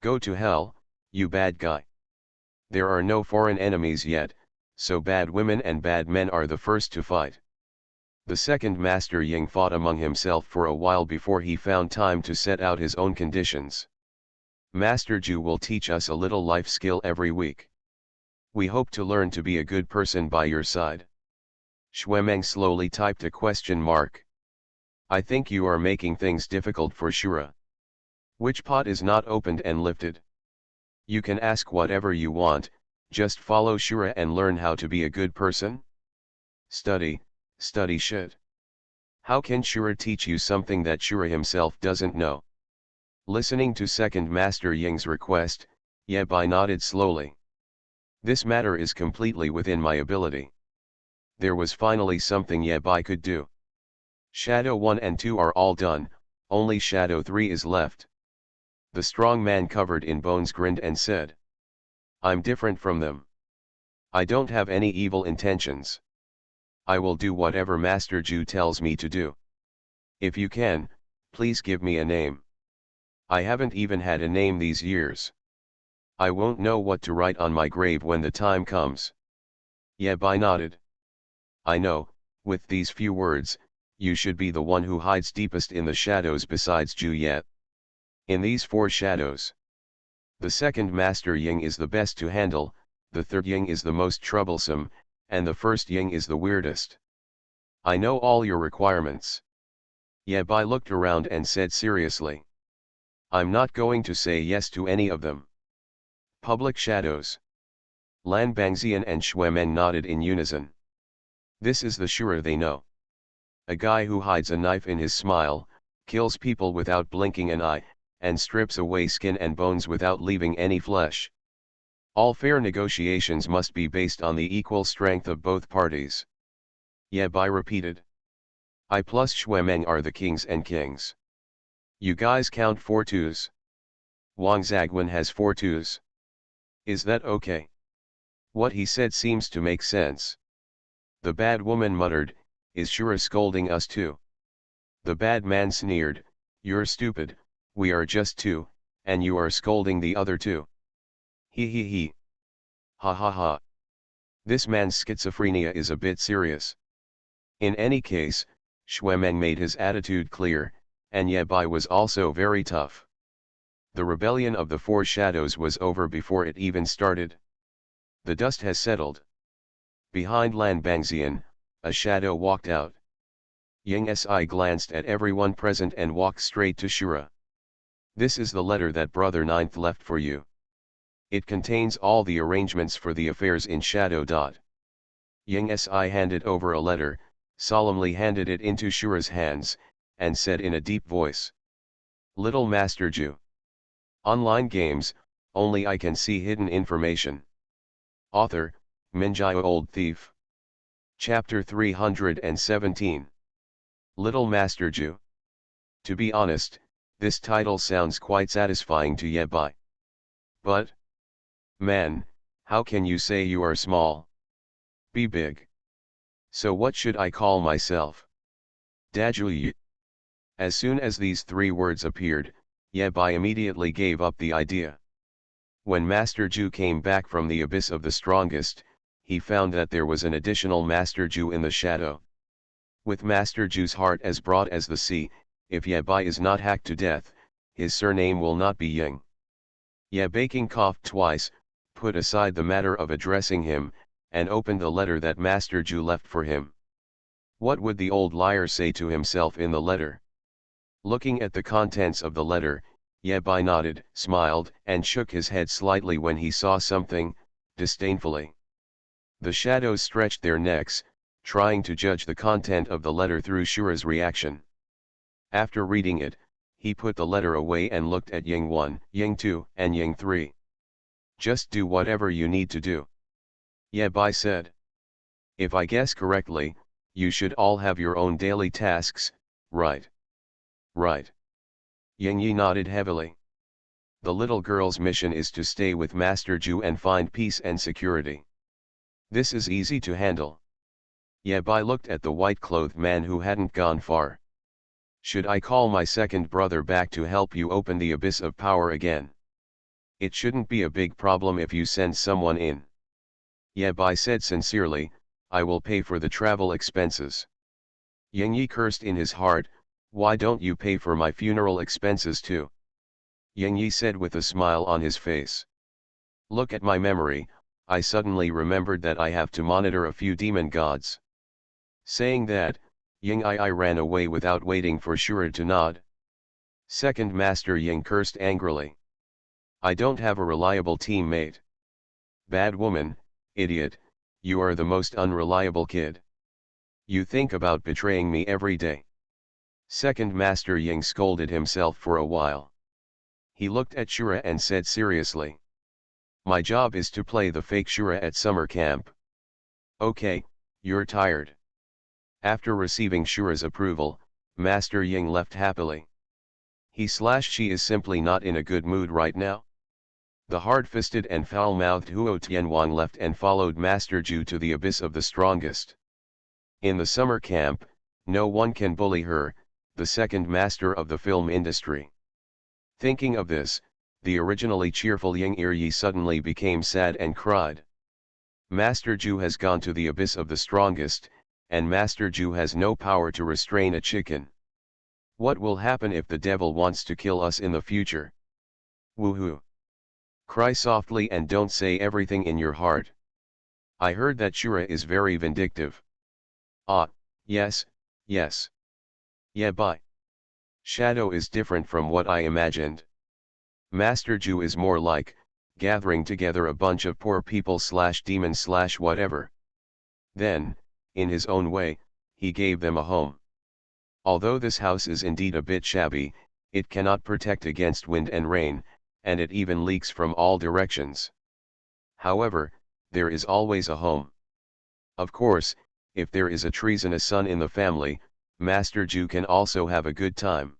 Go to hell, you bad guy. There are no foreign enemies yet, so bad women and bad men are the first to fight. The second Master Ying fought among himself for a while before he found time to set out his own conditions. Master Ju will teach us a little life skill every week. We hope to learn to be a good person by your side. Xuemeng slowly typed a question mark. I think you are making things difficult for Shura. Which pot is not opened and lifted? You can ask whatever you want, just follow Shura and learn how to be a good person? Study shit. How can Shura teach you something that Shura himself doesn't know? Listening to second Master Ying's request, Yebai nodded slowly. This matter is completely within my ability. There was finally something Yebai could do. Shadow 1 and 2 are all done, only Shadow 3 is left. The strong man covered in bones grinned and said. I'm different from them. I don't have any evil intentions. I will do whatever Master Ju tells me to do. If you can, please give me a name. I haven't even had a name these years. I won't know what to write on my grave when the time comes. Yebai nodded. I know, with these few words, you should be the one who hides deepest in the shadows besides Ju Ye. In these four shadows, the second Master Ying is the best to handle, the third Ying is the most troublesome, and the first Ying is the weirdest. I know all your requirements. Yebai looked around and said seriously. I'm not going to say yes to any of them. Public shadows. Lan Bangxian and Xuemeng nodded in unison. This is the Shura they know. A guy who hides a knife in his smile, kills people without blinking an eye, and strips away skin and bones without leaving any flesh. All fair negotiations must be based on the equal strength of both parties. Ye Bai repeated. I plus Shui Meng are the kings and kings. You guys count 4 twos. Wang Zagwen has 4 twos. Is that okay? What he said seems to make sense. The bad woman muttered, is Shura scolding us too? The bad man sneered, you're stupid, we are just 2, and you are scolding the other 2. He. Ha ha ha. This man's schizophrenia is a bit serious. In any case, Shuemeng made his attitude clear, and Ye Bai was also very tough. The rebellion of the 4 shadows was over before it even started. The dust has settled. Behind Lan Bangxian, a shadow walked out. Ying Si glanced at everyone present and walked straight to Shura. This is the letter that Brother Ninth left for you. It contains all the arrangements for the affairs in Shadow. Ying Si handed over a letter, solemnly handed it into Shura's hands, and said in a deep voice. Little Master Ju. Online games, only I can see hidden information. Author, Minjai Old Thief. Chapter 317. Little Master Ju. To be honest, this title sounds quite satisfying to Ye Bai. But, man, how can you say you are small? Be big. So what should I call myself? Daju. As soon as these 3 words appeared, Ye Bai immediately gave up the idea. When Master Ju came back from the abyss of the strongest, he found that there was an additional Master Ju in the shadow. With Master Ju's heart as broad as the sea, if Ye Bai is not hacked to death, his surname will not be Ying. Ye Baking coughed twice, put aside the matter of addressing him, and opened the letter that Master Ju left for him. What would the old liar say to himself in the letter? Looking at the contents of the letter, Ye Bai nodded, smiled, and shook his head slightly when he saw something, disdainfully. The shadows stretched their necks, trying to judge the content of the letter through Shura's reaction. After reading it, he put the letter away and looked at Ying 1, Ying 2, and Ying 3. Just do whatever you need to do. Ye Bai said. If I guess correctly, you should all have your own daily tasks, right? Right. Ying Yi nodded heavily. The little girl's mission is to stay with Master Ju and find peace and security. This is easy to handle. Ye Bai looked at the white-clothed man who hadn't gone far. Should I call my second brother back to help you open the abyss of power again? It shouldn't be a big problem if you send someone in. Ye Bai said sincerely, I will pay for the travel expenses. Ying Yi cursed in his heart, why don't you pay for my funeral expenses too? Ying Yi said with a smile on his face. Look at my memory, I suddenly remembered that I have to monitor a few demon gods. Saying that, Ying Yi ran away without waiting for Shura to nod. Second Master Ying cursed angrily. I don't have a reliable teammate. Bad woman, idiot, you are the most unreliable kid. You think about betraying me every day. Second Master Ying scolded himself for a while. He looked at Shura and said seriously. My job is to play the fake Shura at summer camp. Okay, you're tired. After receiving Shura's approval, Master Ying left happily. She is simply not in a good mood right now. The hard-fisted and foul-mouthed Huo Tianwang left and followed Master Ju to the abyss of the strongest. In the summer camp, no one can bully her, the second master of the film industry. Thinking of this, the originally cheerful Ying Yi suddenly became sad and cried. Master Ju has gone to the abyss of the strongest, and Master Ju has no power to restrain a chicken. What will happen if the devil wants to kill us in the future? Woohoo! Cry softly and don't say everything in your heart. I heard that Shura is very vindictive. Ah, yes, yes. Yeah, bye. Shadow is different from what I imagined. Master Ju is more like, gathering together a bunch of poor people / demons / whatever. Then, in his own way, he gave them a home. Although this house is indeed a bit shabby, it cannot protect against wind and rain, and it even leaks from all directions. However, there is always a home. Of course, if there is a treasonous son in the family, Master Ju can also have a good time.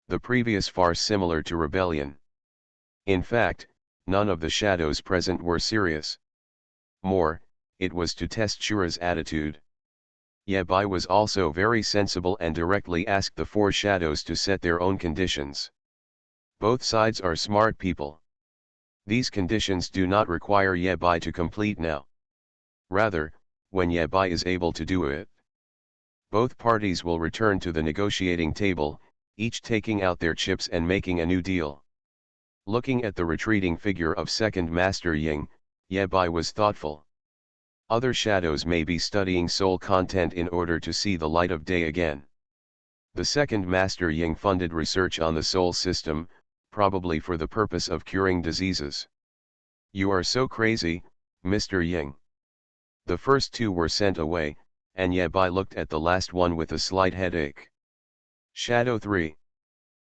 The previous farce similar to rebellion. In fact, none of the shadows present were serious. More, it was to test Shura's attitude. Yabai was also very sensible and directly asked the four shadows to set their own conditions. Both sides are smart people. These conditions do not require Yabai to complete now. Rather, when Yabai is able to do it, both parties will return to the negotiating table, each taking out their chips and making a new deal. Looking at the retreating figure of second Master Ying, Yabai was thoughtful. Other shadows may be studying soul content in order to see the light of day again. The second Master Ying funded research on the soul system, probably for the purpose of curing diseases. You are so crazy, Mr. Ying. The first two were sent away, and Yabai looked at the last one with a slight headache. Shadow 3.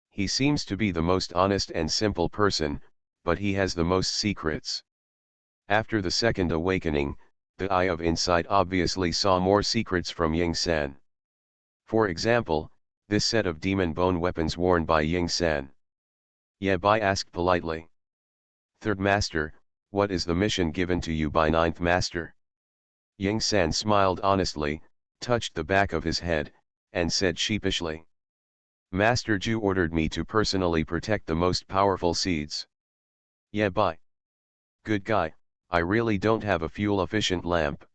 He seems to be the most honest and simple person, but he has the most secrets. After the second awakening, the eye of insight obviously saw more secrets from Ying-san. For example, this set of demon bone weapons worn by Ying-san. Yabai asked politely. Third Master, what is the mission given to you by Ninth Master? Ying-san smiled honestly, touched the back of his head, and said sheepishly. Master Ju ordered me to personally protect the most powerful seeds. Yabai. Good guy, I really don't have a fuel-efficient lamp.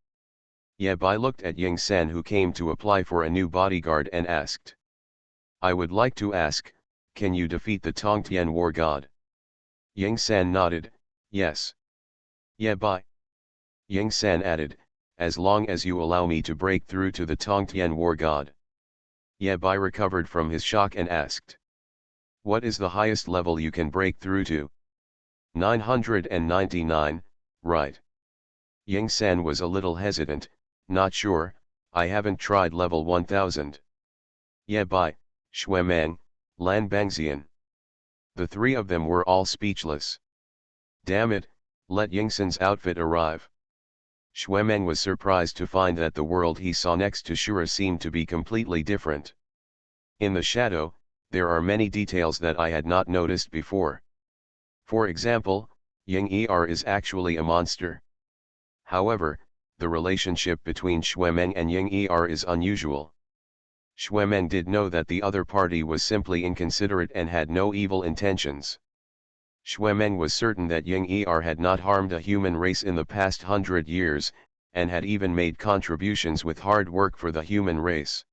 Yabai looked at Ying-san who came to apply for a new bodyguard and asked. I would like to ask, can you defeat the Tongtian war god? Ying-san nodded, yes. Yabai. Ying-san added, as long as you allow me to break through to the Tongtian war god. Yabai recovered from his shock and asked. What is the highest level you can break through to? 999, right. Ying-san was a little hesitant, not sure, I haven't tried level 1000. Yabai, Xuemeng, Lan Bangxian. The three of them were all speechless. Damn it, let Yingsan's outfit arrive. Xuemeng was surprised to find that the world he saw next to Shura seemed to be completely different. In the shadow, there are many details that I had not noticed before. For example, Ying Er is actually a monster. However, the relationship between Xuemeng and Ying Er is unusual. Xuemeng did know that the other party was simply inconsiderate and had no evil intentions. Xuemeng was certain that Ying Er had not harmed a human race in the past 100 years, and had even made contributions with hard work for the human race.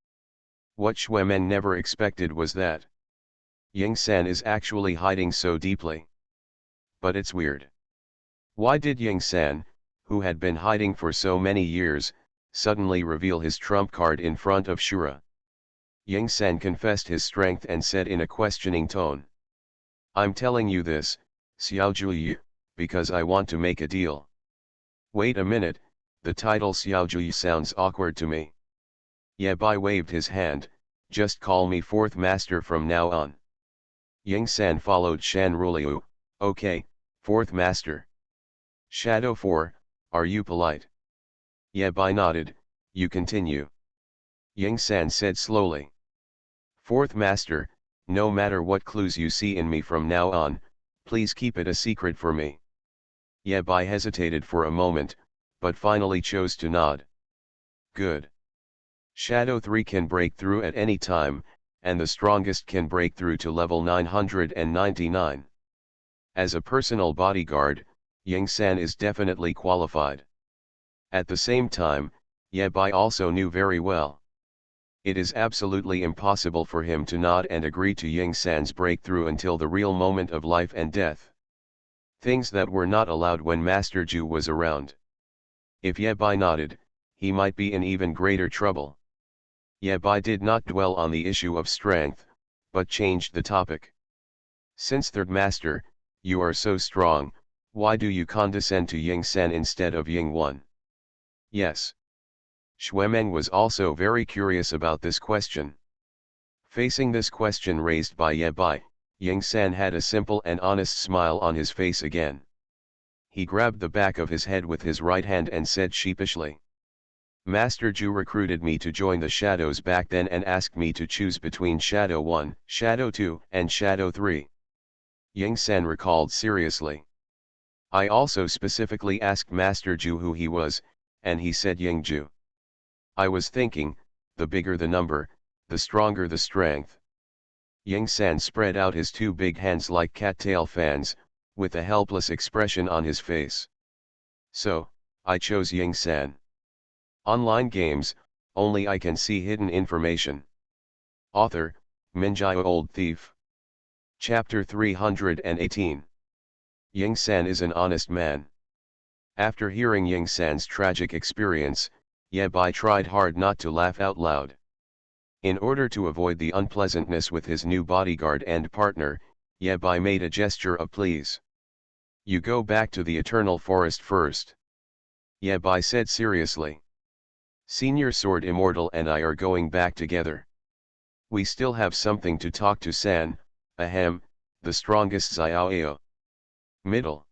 What Xuemeng never expected was that Ying-san is actually hiding so deeply. But it's weird. Why did Ying-san, who had been hiding for so many years, suddenly reveal his trump card in front of Shura? Ying-san confessed his strength and said in a questioning tone. I'm telling you this, Xiaojuyi, because I want to make a deal. Wait a minute, the title Xiaojuyi sounds awkward to me. Yabai waved his hand, just call me fourth master from now on. Ying-san followed Shan Ruliu, okay, fourth master. Shadow 4, are you polite? Yabai nodded, you continue. Ying-san said slowly. Fourth master, no matter what clues you see in me from now on, please keep it a secret for me. Yabai hesitated for a moment, but finally chose to nod. Good. Shadow 3 can break through at any time, and the strongest can break through to level 999. As a personal bodyguard, Ying-san is definitely qualified. At the same time, Yabai also knew very well. It is absolutely impossible for him to nod and agree to Ying-san's breakthrough until the real moment of life and death. Things that were not allowed when Master Ju was around. If Yabai nodded, he might be in even greater trouble. Yabai did not dwell on the issue of strength, but changed the topic. Since third master, you are so strong, why do you condescend to Ying-san instead of Ying-1? Yes. Xuemeng was also very curious about this question. Facing this question raised by Yabai, Ying-san had a simple and honest smile on his face again. He grabbed the back of his head with his right hand and said sheepishly. Master Ju recruited me to join the shadows back then and asked me to choose between Shadow 1, Shadow 2, and Shadow 3. Ying-san recalled seriously. I also specifically asked Master Ju who he was, and he said Ying-ju. I was thinking, the bigger the number, the stronger the strength. Ying-san spread out his two big hands like cattail fans, with a helpless expression on his face. So, I chose Ying-san. Online games, only I can see hidden information. Author, Minjai Old Thief. Chapter 318. Ying-san is an honest man. After hearing Ying-san's tragic experience, Ye-bai tried hard not to laugh out loud. In order to avoid the unpleasantness with his new bodyguard and partner, Ye-bai made a gesture of please. You go back to the Eternal Forest first. Ye-bai said seriously. Senior Sword Immortal and I are going back together. We still have something to talk to San, ahem, the strongest Xiaoao. Middle.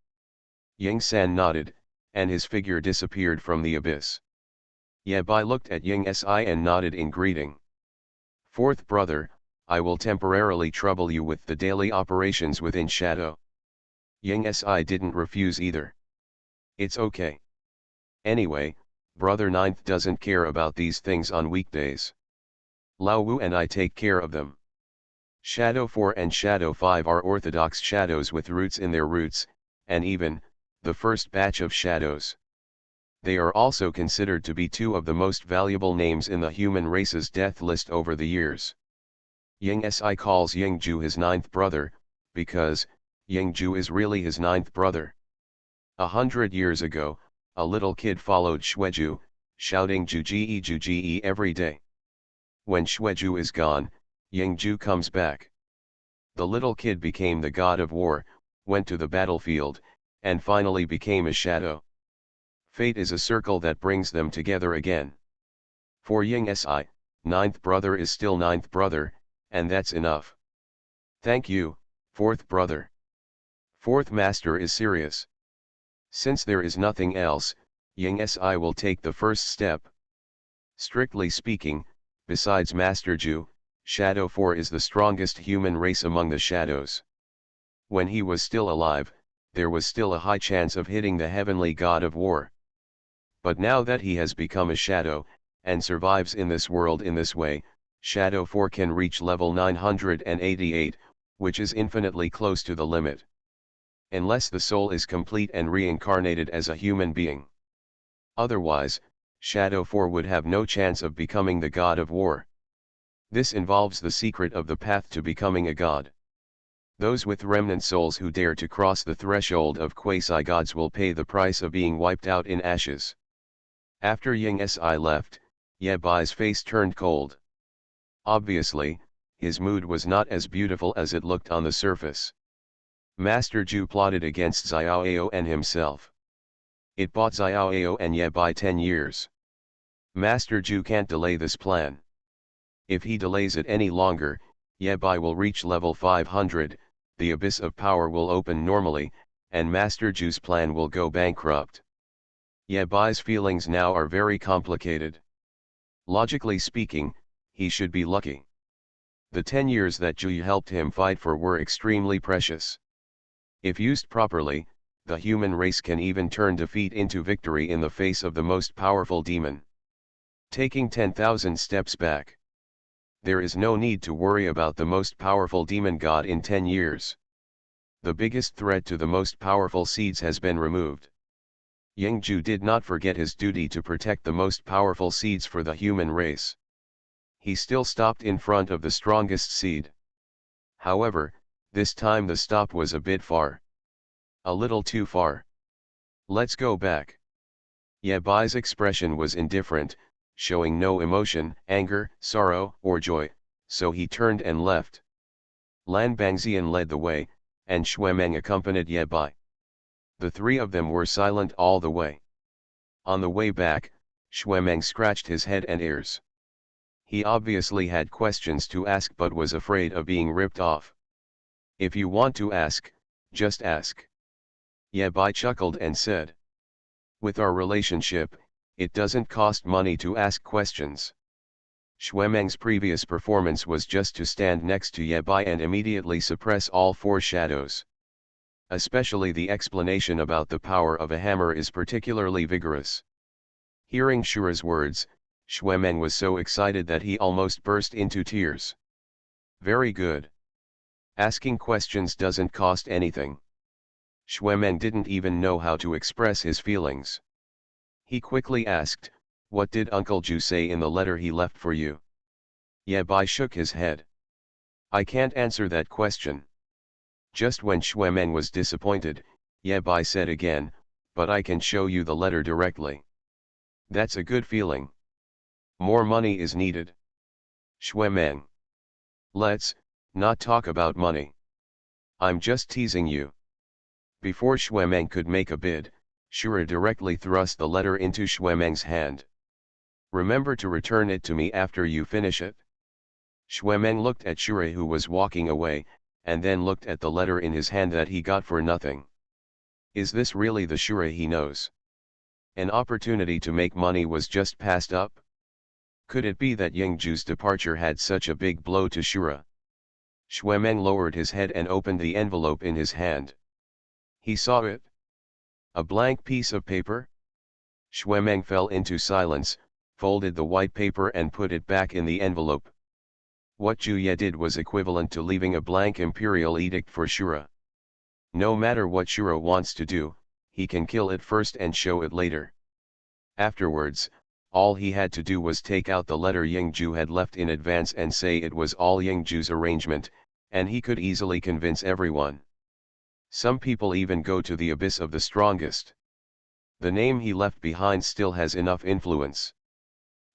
Ying-san nodded, and his figure disappeared from the abyss. Ye-bai looked at Ying-si and nodded in greeting. Fourth brother, I will temporarily trouble you with the daily operations within Shadow. Ying-si didn't refuse either. It's okay. Anyway, brother Ninth doesn't care about these things on weekdays. Lao Wu and I take care of them. Shadow 4 and Shadow 5 are orthodox shadows with roots in their roots, and even, the first batch of shadows. They are also considered to be two of the most valuable names in the human race's death list over the years. Ying-si calls Ying-ju his ninth brother, because, Ying-ju is really his ninth brother. 100 years ago, a little kid followed Xueju, shouting Ju-ji-e every day. When Xueju is gone, Ying-ju comes back. The little kid became the god of war, went to the battlefield, and finally became a shadow. Fate is a circle that brings them together again. For Ying-si, ninth brother is still ninth brother, and that's enough. Thank you, fourth brother. Fourth master is serious. Since there is nothing else, Ying-si will take the first step. Strictly speaking, besides Master Ju, Shadow 4 is the strongest human race among the shadows. When he was still alive, there was still a high chance of hitting the heavenly god of war. But now that he has become a shadow, and survives in this world in this way, Shadow 4 can reach level 988, which is infinitely close to the limit. Unless the soul is complete and reincarnated as a human being. Otherwise, Shadow 4 would have no chance of becoming the god of war. This involves the secret of the path to becoming a god. Those with remnant souls who dare to cross the threshold of quasi-gods will pay the price of being wiped out in ashes. After Ying-si left, Ye-bai's face turned cold. Obviously, his mood was not as beautiful as it looked on the surface. Master Ju plotted against Xiaoao and himself. It bought Xiaoao and Ye-bai 10 years. Master Ju can't delay this plan. If he delays it any longer, Ye-bai will reach level 500, the abyss of power will open normally, and Master Ju's plan will go bankrupt. Ye-bai's feelings now are very complicated. Logically speaking, he should be lucky. The 10 years that Ju helped him fight for were extremely precious. If used properly, the human race can even turn defeat into victory in the face of the most powerful demon. Taking 10,000 steps back. There is no need to worry about the most powerful demon god in 10 years. The biggest threat to the most powerful seeds has been removed. Ying-ju did not forget his duty to protect the most powerful seeds for the human race. He still stopped in front of the strongest seed. However, this time the stop was a bit far. A little too far. Let's go back. Ye-bai's expression was indifferent, showing no emotion, anger, sorrow, or joy, so he turned and left. Lan Bangxian led the way, and Xuemeng accompanied Ye-bai. The three of them were silent all the way. On the way back, Xuemeng scratched his head and ears. He obviously had questions to ask but was afraid of being ripped off. If you want to ask, just ask. Yabai chuckled and said. With our relationship, it doesn't cost money to ask questions. Xuemeng's previous performance was just to stand next to Yabai and immediately suppress all four shadows. Especially the explanation about the power of a hammer is particularly vigorous. Hearing Shura's words, Xuemeng was so excited that he almost burst into tears. Very good. Asking questions doesn't cost anything. Xuemeng didn't even know how to express his feelings. He quickly asked, what did Uncle Ju say in the letter he left for you? Yabai shook his head. I can't answer that question. Just when Xuemeng was disappointed, Yabai said again, but I can show you the letter directly. That's a good feeling. More money is needed. Xuemeng. Let's not talk about money. I'm just teasing you. Before Xuemeng could make a bid, Shura directly thrust the letter into Xuemeng's hand. Remember to return it to me after you finish it. Xuemeng looked at Shura who was walking away, and then looked at the letter in his hand that he got for nothing. Is this really the Shura he knows? An opportunity to make money was just passed up? Could it be that Yingju's departure had such a big blow to Shura? Xuemeng lowered his head and opened the envelope in his hand. He saw it. A blank piece of paper? Xuemeng fell into silence, folded the white paper and put it back in the envelope. What Juye did was equivalent to leaving a blank imperial edict for Shura. No matter what Shura wants to do, he can kill it first and show it later. Afterwards, all he had to do was take out the letter Yingju had left in advance and say it was all Yingju's arrangement, and he could easily convince everyone. Some people even go to the abyss of the strongest. The name he left behind still has enough influence.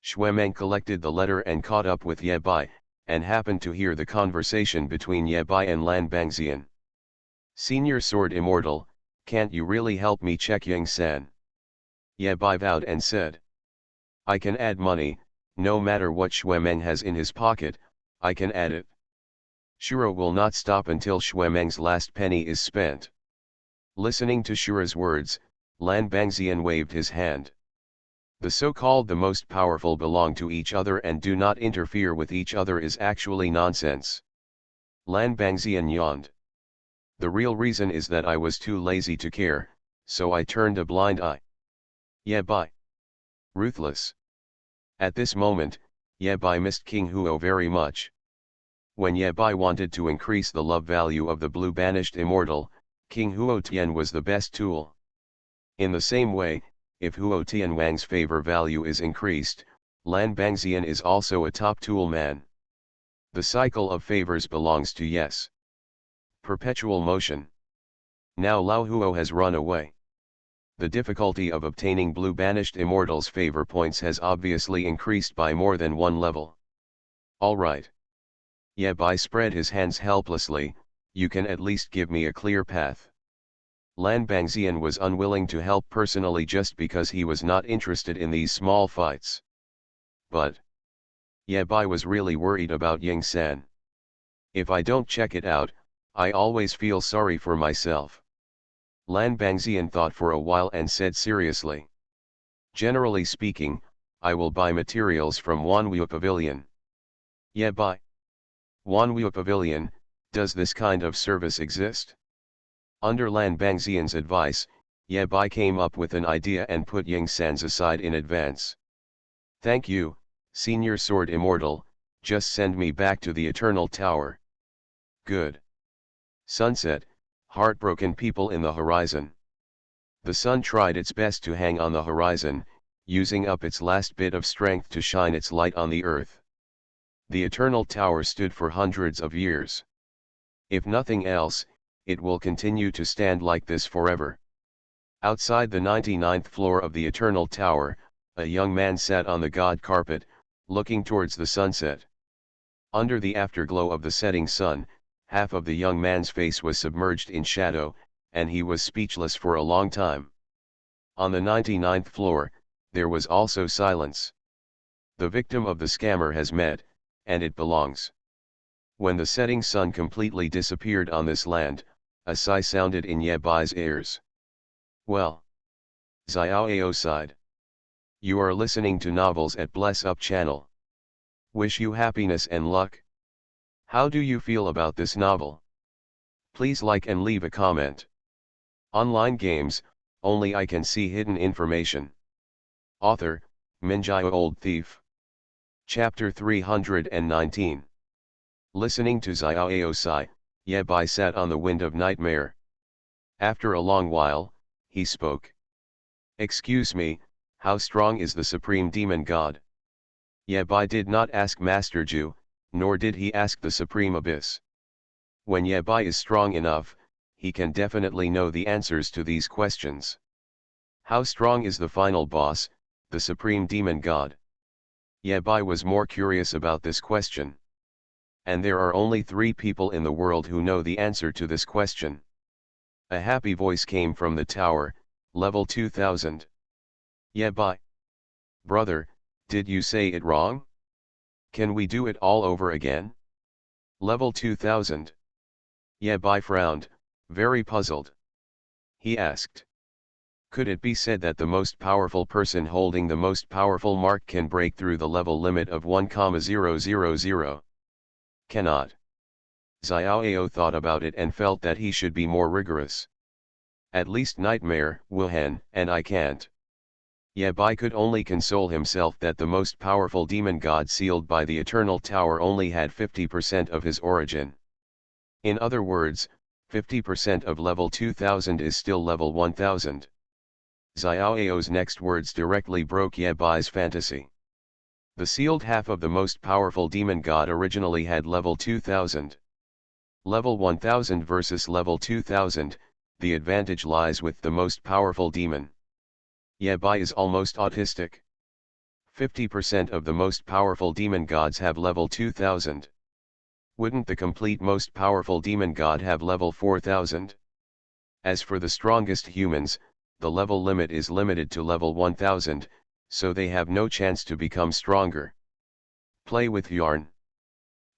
Xuemeng collected the letter and caught up with Yabai, and happened to hear the conversation between Yabai and Lan Bangxian. Senior Sword Immortal, can't you really help me check Ying-san? Yabai vowed and said. I can add money, no matter what Xuemeng has in his pocket, I can add it. Shura will not stop until Xuemeng's last penny is spent. Listening to Shura's words, Lan Bangxian waved his hand. The so-called the most powerful belong to each other and do not interfere with each other is actually nonsense. Lan Bangxian yawned. The real reason is that I was too lazy to care, so I turned a blind eye. Yabai. Ruthless. At this moment, Yabai missed King Huo very much. When Yabai wanted to increase the love value of the blue banished immortal, King Huo Tian was the best tool. In the same way, if Huo Tianwang's favor value is increased, Lan Bangxian is also a top tool man. The cycle of favors belongs to Yes. Perpetual motion. Now Lao Huo has run away. The difficulty of obtaining blue banished immortals' favor points has obviously increased by more than one level. Alright. Yabai spread his hands helplessly, you can at least give me a clear path. Lan Bangxian was unwilling to help personally just because he was not interested in these small fights. But Yabai was really worried about Ying-san. If I don't check it out, I always feel sorry for myself. Lan Bangxian thought for a while and said seriously. Generally speaking, I will buy materials from Wanwu Pavilion. Yabai. Wanwu Pavilion, does this kind of service exist? Under Lan Bangxian's advice, Yabai came up with an idea and put Ying-san's aside in advance. Thank you, Senior Sword Immortal, just send me back to the Eternal Tower. Good. Sunset, heartbroken people in the horizon. The sun tried its best to hang on the horizon, using up its last bit of strength to shine its light on the earth. The Eternal Tower stood for hundreds of years. If nothing else, it will continue to stand like this forever. Outside the 99th floor of the Eternal Tower, a young man sat on the god carpet, looking towards the sunset. Under the afterglow of the setting sun, half of the young man's face was submerged in shadow, and he was speechless for a long time. On the 99th floor, there was also silence. The victim of the scammer has met, and it belongs. When the setting sun completely disappeared on this land, a sigh sounded in Yabai's ears. Well. Xiaoao sighed. You are listening to novels at Bless Up channel. Wish you happiness and luck. How do you feel about this novel? Please like and leave a comment. Online games, only I can see hidden information. Author, Minjai Old Thief. Chapter 319. Listening to Xiaoao sigh, Yebai sat on the wind of nightmare. After a long while, he spoke. Excuse me, how strong is the supreme demon god? Yebai did not ask Master Ju, nor did he ask the supreme abyss. When Yebai is strong enough, he can definitely know the answers to these questions. How strong is the final boss, the supreme demon god? Yebai was more curious about this question. And there are only 3 people in the world who know the answer to this question. A happy voice came from the tower, level 2000. Yebai. Brother, did you say it wrong? Can we do it all over again? Level 2000. Yebai frowned, very puzzled. He asked. Could it be said that the most powerful person holding the most powerful mark can break through the level limit of 1,000? Cannot. Xiaoao thought about it and felt that he should be more rigorous. At least Nightmare, Wuhan, and I can't. Yebai could only console himself that the most powerful demon god sealed by the Eternal Tower only had 50% of his origin. In other words, 50% of level 2000 is still level 1000. Xiaoao's next words directly broke Yebai's fantasy. The sealed half of the most powerful demon god originally had level 2000. Level 1000 versus level 2000, the advantage lies with the most powerful demon. Yebai is almost autistic. 50% of the most powerful demon gods have level 2000. Wouldn't the complete most powerful demon god have level 4000? As for the strongest humans, the level limit is limited to level 1000, so they have no chance to become stronger. Play with yarn.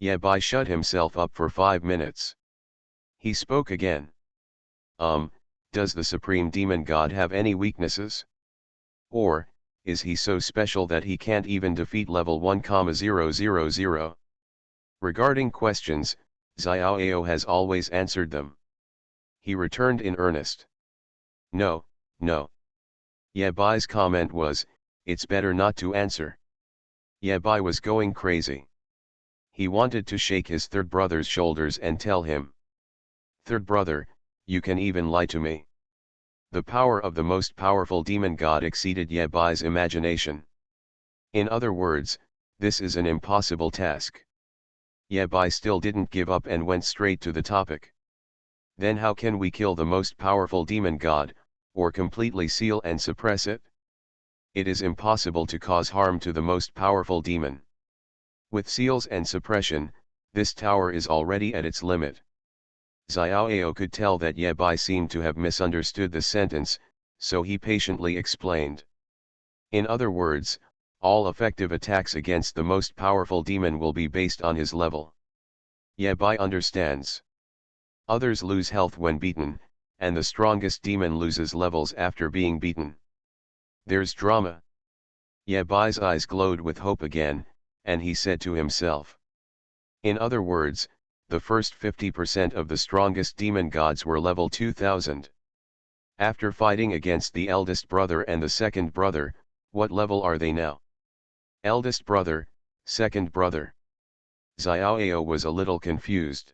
Yebai shut himself up for 5 minutes. He spoke again. Does the supreme demon god have any weaknesses? Or, is he so special that he can't even defeat level 1,000? Regarding questions, Xiaoao has always answered them. He returned in earnest. No, no. Yebai's comment was, it's better not to answer. Yebai was going crazy. He wanted to shake his third brother's shoulders and tell him. Third brother, you can even lie to me. The power of the most powerful demon god exceeded Yebai's imagination. In other words, this is an impossible task. Yebai still didn't give up and went straight to the topic. Then how can we kill the most powerful demon god, or completely seal and suppress it? It is impossible to cause harm to the most powerful demon. With seals and suppression, this tower is already at its limit. Xiaoao could tell that Yebai seemed to have misunderstood the sentence, so he patiently explained. In other words, all effective attacks against the most powerful demon will be based on his level. Yebai understands. Others lose health when beaten, and the strongest demon loses levels after being beaten. There's drama. Yebai's eyes glowed with hope again, and he said to himself. In other words, the first 50% of the strongest demon gods were level 2000. After fighting against the eldest brother and the second brother, what level are they now? Eldest brother, second brother. Xiaoao was a little confused.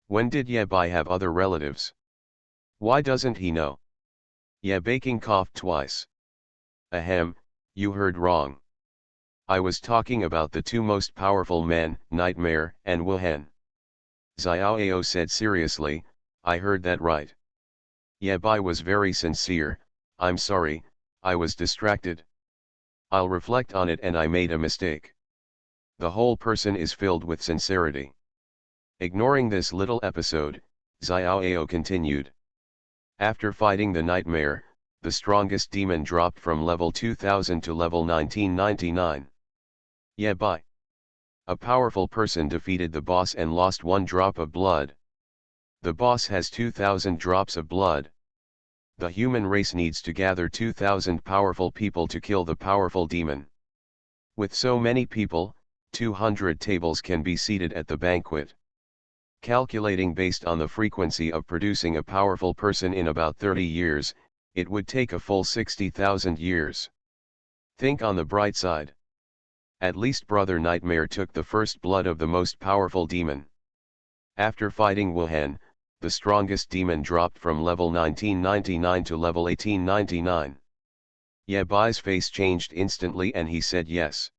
When did Yebai have other relatives? Why doesn't he know? Yebai coughed twice. Ahem, you heard wrong. I was talking about the 2 most powerful men, Nightmare and Wuhan. Xiaoao said seriously, I heard that right. Yebai was very sincere, I'm sorry, I was distracted. I'll reflect on it and I made a mistake. The whole person is filled with sincerity. Ignoring this little episode, Xiaoao continued. After fighting the Nightmare, the strongest demon dropped from level 2000 to level 1999. Yebai. A powerful person defeated the boss and lost 1 drop of blood. The boss has 2000 drops of blood. The human race needs to gather 2,000 powerful people to kill the powerful demon. With so many people, 200 tables can be seated at the banquet. Calculating based on the frequency of producing a powerful person in about 30 years, it would take a full 60,000 years. Think on the bright side. At least Brother Nightmare took the first blood of the most powerful demon. After fighting Wuhan, the strongest demon dropped from level 1999 to level 1899. Ye Bai's face changed instantly and he said yes.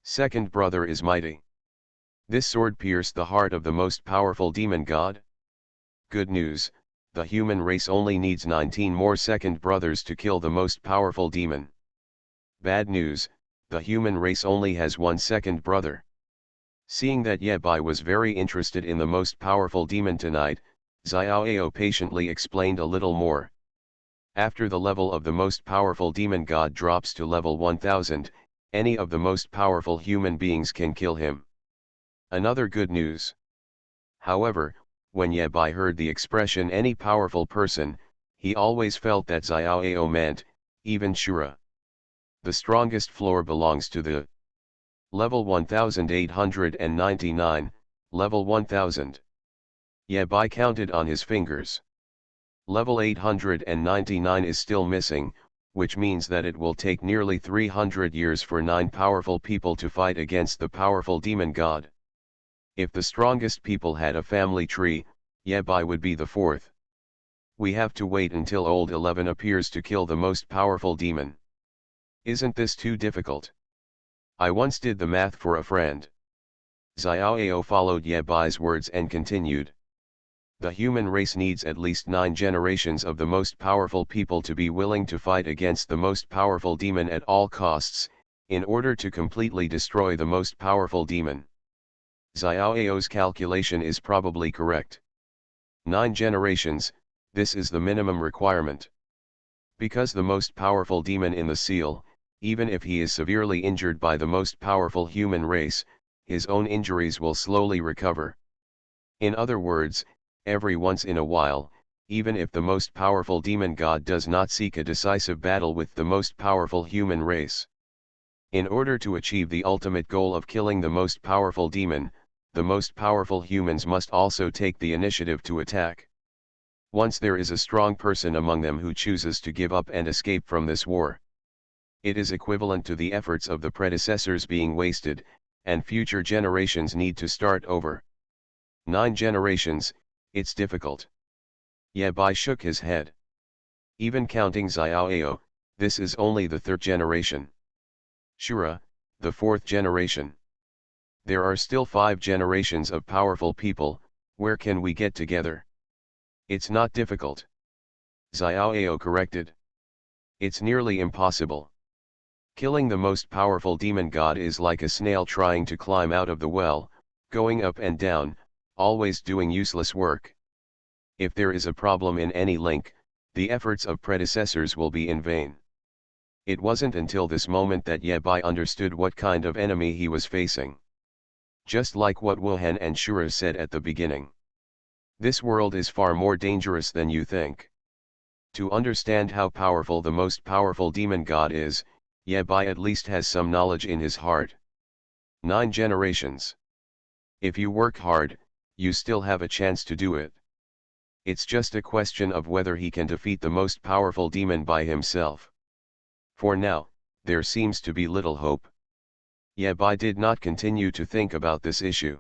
Second brother is mighty. This sword pierced the heart of the most powerful demon god. Good news, the human race only needs 19 more second brothers to kill the most powerful demon. Bad news, the human race only has one second brother. Seeing that Ye Bai was very interested in the most powerful demon tonight, Xiaoao patiently explained a little more. After the level of the most powerful demon god drops to level 1000, any of the most powerful human beings can kill him. Another good news. However, when Ye Bai heard the expression any powerful person, he always felt that Xiaoao meant, even Shura. The strongest floor belongs to the level 1899, level 1000. Ye Bai counted on his fingers. Level 899 is still missing, which means that it will take nearly 300 years for 9 powerful people to fight against the powerful demon god. If the strongest people had a family tree, Ye Bai would be the fourth. We have to wait until old 11 appears to kill the most powerful demon. Isn't this too difficult? I once did the math for a friend. Xiaoao followed Ye Bai's words and continued. The human race needs at least 9 generations of the most powerful people to be willing to fight against the most powerful demon at all costs, in order to completely destroy the most powerful demon. Xiaoao's calculation is probably correct. 9 generations, this is the minimum requirement. Because the most powerful demon in the seal, even if he is severely injured by the most powerful human race, his own injuries will slowly recover. In other words, every once in a while, even if the most powerful demon god does not seek a decisive battle with the most powerful human race. In order to achieve the ultimate goal of killing the most powerful demon, the most powerful humans must also take the initiative to attack. Once there is a strong person among them who chooses to give up and escape from this war, it is equivalent to the efforts of the predecessors being wasted, and future generations need to start over. 9 generations, it's difficult. Ye Bai shook his head. Even counting Xiaoao, this is only the 3rd generation. Shura, the 4th generation. There are still 5 generations of powerful people. Where can we get together? It's not difficult. Xiaoao corrected. It's nearly impossible. Killing the most powerful demon god is like a snail trying to climb out of the well, going up and down, always doing useless work. If there is a problem in any link, the efforts of predecessors will be in vain. It wasn't until this moment that Ye Bai understood what kind of enemy he was facing. Just like what Wuhan and Shura said at the beginning. This world is far more dangerous than you think. To understand how powerful the most powerful demon god is, Ye Bai at least has some knowledge in his heart. 9 generations. If you work hard, you still have a chance to do it. It's just a question of whether he can defeat the most powerful demon by himself. For now, there seems to be little hope. Ye Bai did not continue to think about this issue.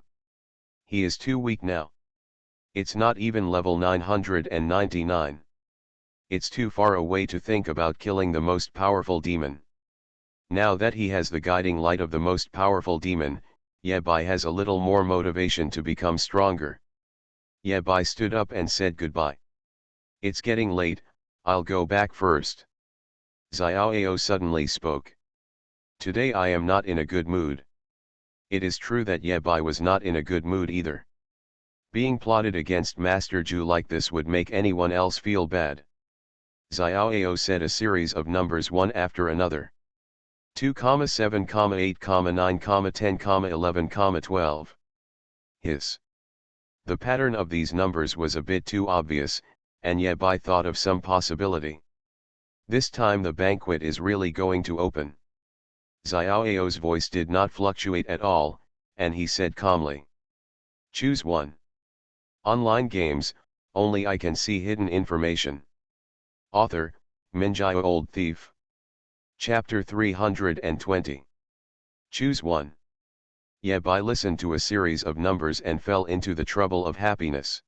He is too weak now. It's not even level 999. It's too far away to think about killing the most powerful demon. Now that he has the guiding light of the most powerful demon, Ye Bai has a little more motivation to become stronger. Ye Bai stood up and said goodbye. It's getting late, I'll go back first. Xiaoao suddenly spoke. Today I am not in a good mood. It is true that Ye Bai was not in a good mood either. Being plotted against Master Ju like this would make anyone else feel bad. Xiaoao said a series of numbers one after another. 2, 7, 8, 9, 10, 11, 12. Hiss. The pattern of these numbers was a bit too obvious, and Yabai thought of some possibility. This time the banquet is really going to open. Xiaoyao's voice did not fluctuate at all, and he said calmly. Choose one. Online games, only I can see hidden information. Author, Minjio Old Thief. Chapter 320. Choose one. Yabai listened to a series of numbers and fell into the trouble of happiness.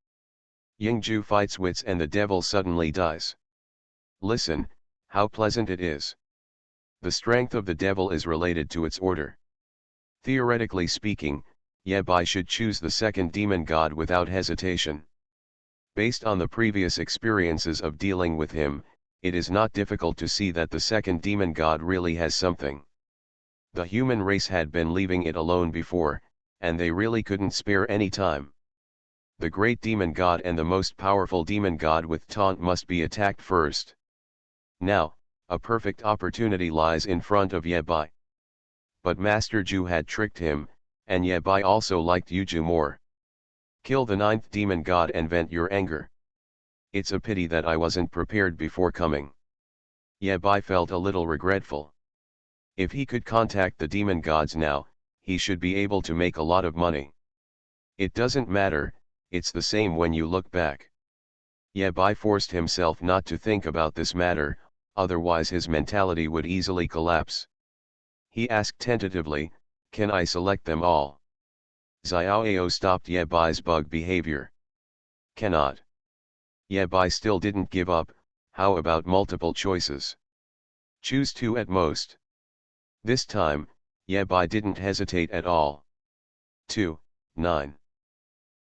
Yingju fights wits and the devil suddenly dies. Listen, how pleasant it is. The strength of the devil is related to its order. Theoretically speaking, Yabai should choose the second demon god without hesitation. Based on the previous experiences of dealing with him, it is not difficult to see that the second demon god really has something. The human race had been leaving it alone before, and they really couldn't spare any time. The great demon god and the most powerful demon god with taunt must be attacked first. Now, a perfect opportunity lies in front of Yabai. But Master Ju had tricked him, and Yabai also liked Yuju more. Kill the ninth demon god and vent your anger. It's a pity that I wasn't prepared before coming. Yabai felt a little regretful. If he could contact the demon gods now, he should be able to make a lot of money. It doesn't matter, it's the same when you look back. Yabai forced himself not to think about this matter, otherwise his mentality would easily collapse. He asked tentatively, can I select them all? Xiaoyao stopped Yabai's bug behavior. Cannot. Yabai still didn't give up, how about multiple choices? Choose two at most. This time, Yabai didn't hesitate at all. 2, 9.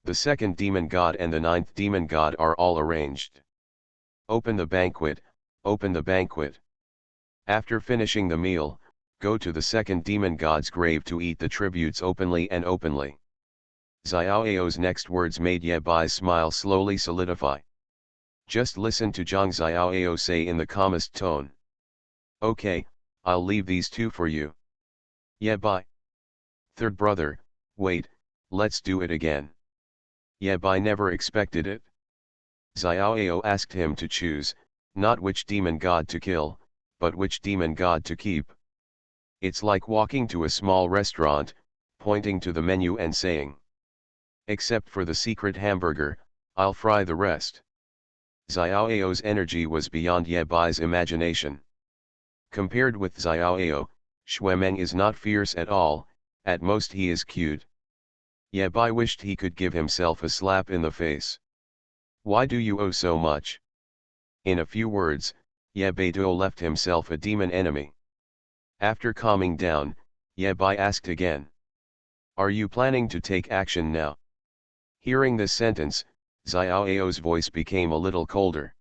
The second demon god and the ninth demon god are all arranged. Open the banquet, open the banquet. After finishing the meal, go to the second demon god's grave to eat the tributes openly and openly. Xiaoyao's next words made Yabai's smile slowly solidify. Just listen to Zhang Xiaoyao say in the calmest tone. Okay, I'll leave these two for you. Yabai. Third brother, wait, let's do it again. Yabai never expected it. Xiaoyao asked him to choose, not which demon god to kill, but which demon god to keep. It's like walking to a small restaurant, pointing to the menu and saying, except for the secret hamburger, I'll fry the rest. Xiaoyao's energy was beyond Yabai's imagination. Compared with Xiaoyao, Xuemeng is not fierce at all, at most he is cute. Yabai wished he could give himself a slap in the face. Why do you owe so much? In a few words, Yabai Duo left himself a demon enemy. After calming down, Yabai asked again. Are you planning to take action now? Hearing this sentence, Xiaoyao's voice became a little colder.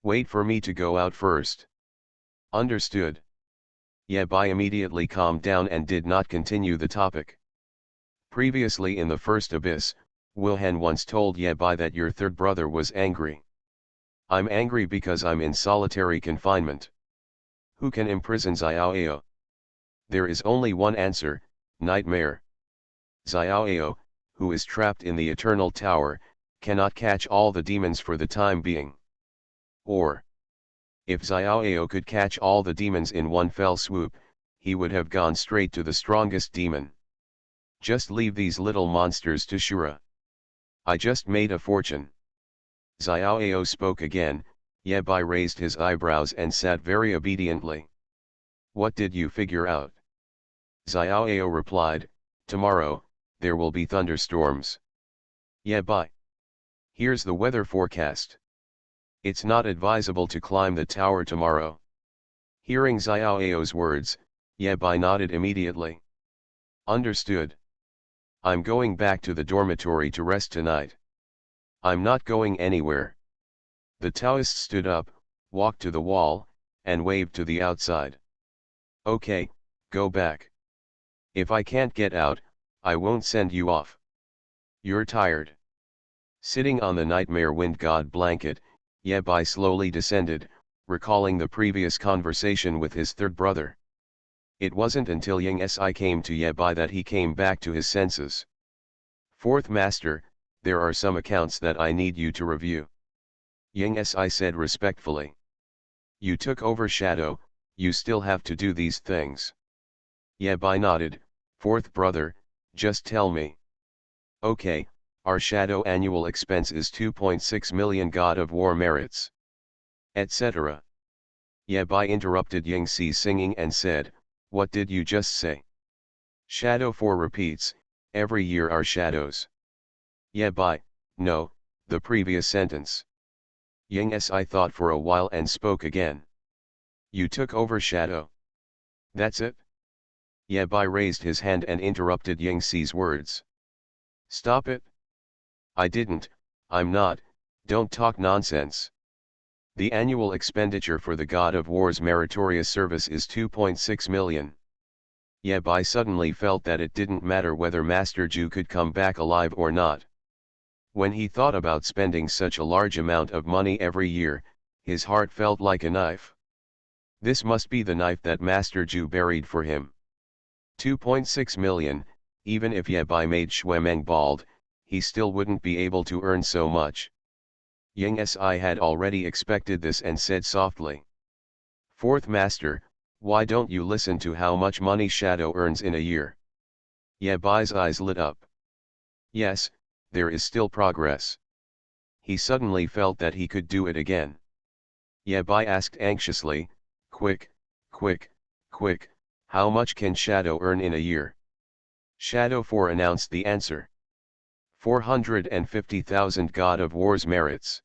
Wait for me to go out first. Understood. Yabai immediately calmed down and did not continue the topic. Previously in the first abyss, Wilhan once told Yabai that your third brother was angry. I'm angry because I'm in solitary confinement. Who can imprison Xiaoyao? There is only one answer, nightmare. Xiaoyao, who is trapped in the eternal tower, cannot catch all the demons for the time being. Or, if Xiaoyao could catch all the demons in one fell swoop, he would have gone straight to the strongest demon. Just leave these little monsters to Shura. I just made a fortune. Xiaoyao spoke again. Yabai raised his eyebrows and sat very obediently. What did you figure out? Xiaoyao replied, tomorrow, there will be thunderstorms. Yabai. Here's the weather forecast. It's not advisable to climb the tower tomorrow. Hearing Xiaoyao's words, Yabai nodded immediately. Understood. I'm going back to the dormitory to rest tonight. I'm not going anywhere. The Taoist stood up, walked to the wall, and waved to the outside. Okay, go back. If I can't get out, I won't send you off. You're tired. Sitting on the nightmare wind god blanket, Yabai slowly descended, recalling the previous conversation with his third brother. It wasn't until Yang Si came to Yabai that he came back to his senses. Fourth Master, there are some accounts that I need you to review. Yang Si said respectfully. You took over Shadow, you still have to do these things. Yabai nodded. Fourth brother, just tell me. Okay, our Shadow annual expense is 2.6 million God of War merits. Etc. Yabai interrupted Yingxi's singing and said, what did you just say? Shadow 4 repeats, every year are shadows. Yabai, no, the previous sentence. Yang Si thought for a while and spoke again. You took over Shadow. That's it? Yabai raised his hand and interrupted Yingxi's words. Stop it. I didn't, I'm not, don't talk nonsense. The annual expenditure for the God of War's meritorious service is 2.6 million. Yabai suddenly felt that it didn't matter whether Master Ju could come back alive or not. When he thought about spending such a large amount of money every year, his heart felt like a knife. This must be the knife that Master Ju buried for him. 2.6 million, even if Yabai made Xuemeng bald, he still wouldn't be able to earn so much. Yang Si had already expected this and said softly. Fourth Master, why don't you listen to how much money Shadow earns in a year? Yabai's eyes lit up. Yes, there is still progress. He suddenly felt that he could do it again. Yabai asked anxiously, quick, how much can Shadow earn in a year? Shadow 4 announced the answer. 450,000 God of War's merits.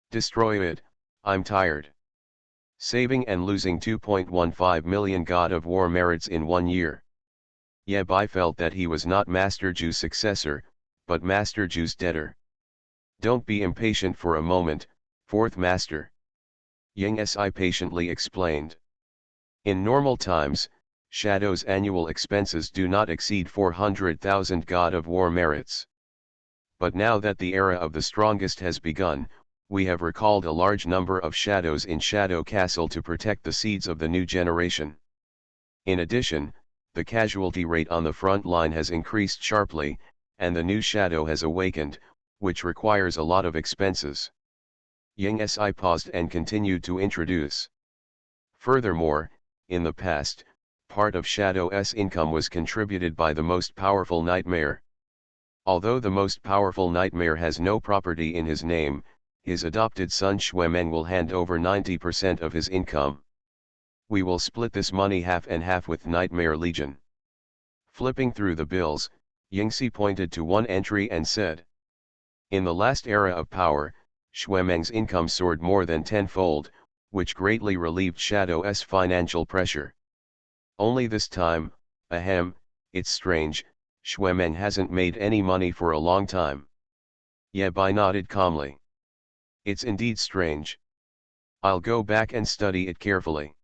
Destroy it, I'm tired. Saving and losing 2.15 million God of War merits in 1 year. Yabai felt that he was not Master Ju's successor, but Master Ju's debtor. Don't be impatient for a moment, fourth master. Yang Si patiently explained. In normal times, Shadow's annual expenses do not exceed 400,000 God of War merits. But now that the era of the strongest has begun, we have recalled a large number of shadows in Shadow Castle to protect the seeds of the new generation. In addition, the casualty rate on the front line has increased sharply, and the new shadow has awakened, which requires a lot of expenses. Yang Si paused and continued to introduce. Furthermore, in the past, part of Shadow's income was contributed by the most powerful nightmare. Although the most powerful nightmare has no property in his name, his adopted son Xuemeng will hand over 90% of his income. We will split this money half and half with Nightmare Legion. Flipping through the bills, Yingxi pointed to one entry and said. In the last era of power, Xuemeng's income soared more than tenfold, which greatly relieved Shadow's financial pressure. Only this time, it's strange, Xuemeng hasn't made any money for a long time. Yabai nodded calmly. It's indeed strange. I'll go back and study it carefully.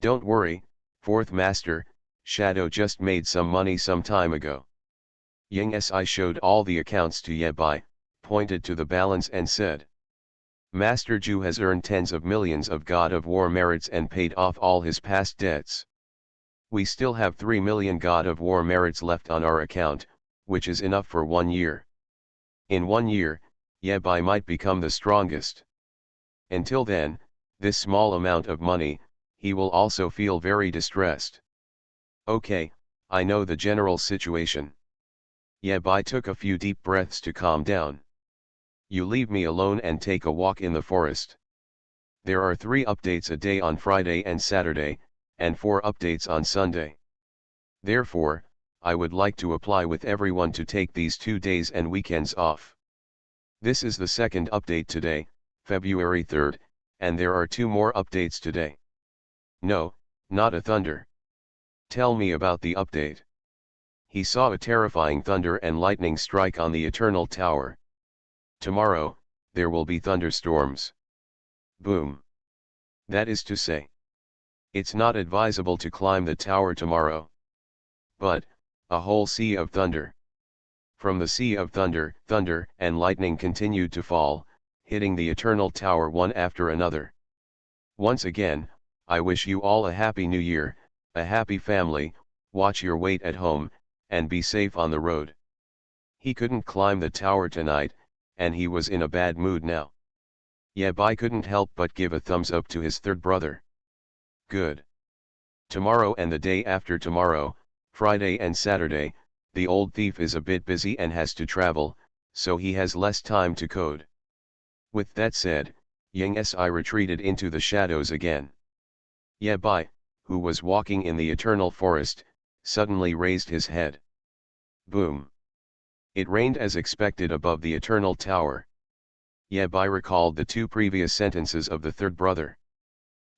Don't worry, fourth master, Shadow just made some money some time ago. Yang Si showed all the accounts to Yabai, pointed to the balance and said. Master Ju has earned tens of millions of God of War merits and paid off all his past debts. We still have 3 million God of War merits left on our account, which is enough for 1 year. In 1 year, Yabai might become the strongest. Until then, this small amount of money, he will also feel very distressed. Okay, I know the general situation. Yabai took a few deep breaths to calm down. You leave me alone and take a walk in the forest. There are 3 updates a day on Friday and Saturday, and 4 updates on Sunday. Therefore, I would like to apply with everyone to take these 2 days and weekends off. This is the second update today, February 3rd, and there are 2 more updates today. No, not a thunder. Tell me about the update. He saw a terrifying thunder and lightning strike on the Eternal Tower. Tomorrow, there will be thunderstorms. Boom. That is to say, it's not advisable to climb the tower tomorrow. But, a whole sea of thunder. From the sea of thunder, thunder and lightning continued to fall, hitting the Eternal Tower one after another. Once again, I wish you all a happy new year, a happy family, watch your weight at home, and be safe on the road. He couldn't climb the tower tonight, and he was in a bad mood now. Yabai couldn't help but give a thumbs up to his third brother. Good. Tomorrow and the day after tomorrow, Friday and Saturday, the old thief is a bit busy and has to travel, so he has less time to code. With that said, Yang Si retreated into the shadows again. Yabai, who was walking in the eternal forest, suddenly raised his head. Boom! It rained as expected above the eternal tower. Yabai recalled the two previous sentences of the third brother.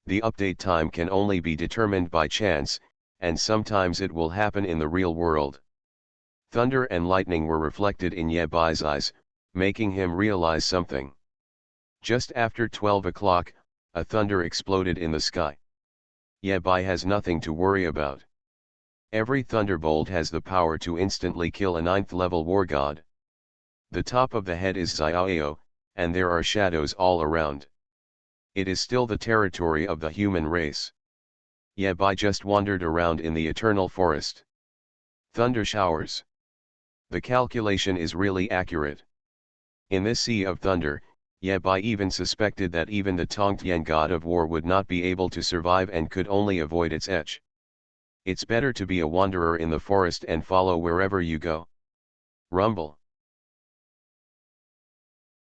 The update time can only be determined by chance, and sometimes it will happen in the real world. Thunder and lightning were reflected in Yabai's eyes, making him realize something. Just after 12 o'clock, a thunder exploded in the sky. Yabai has nothing to worry about. Every thunderbolt has the power to instantly kill a 9th level war god. The top of the head is Xiaoyao, and there are shadows all around. It is still the territory of the human race. Yabai just wandered around in the eternal forest. Thunder showers. The calculation is really accurate. In this sea of thunder, Yabai even suspected that even the Tongtian god of war would not be able to survive and could only avoid its edge. It's better to be a wanderer in the forest and follow wherever you go. Rumble.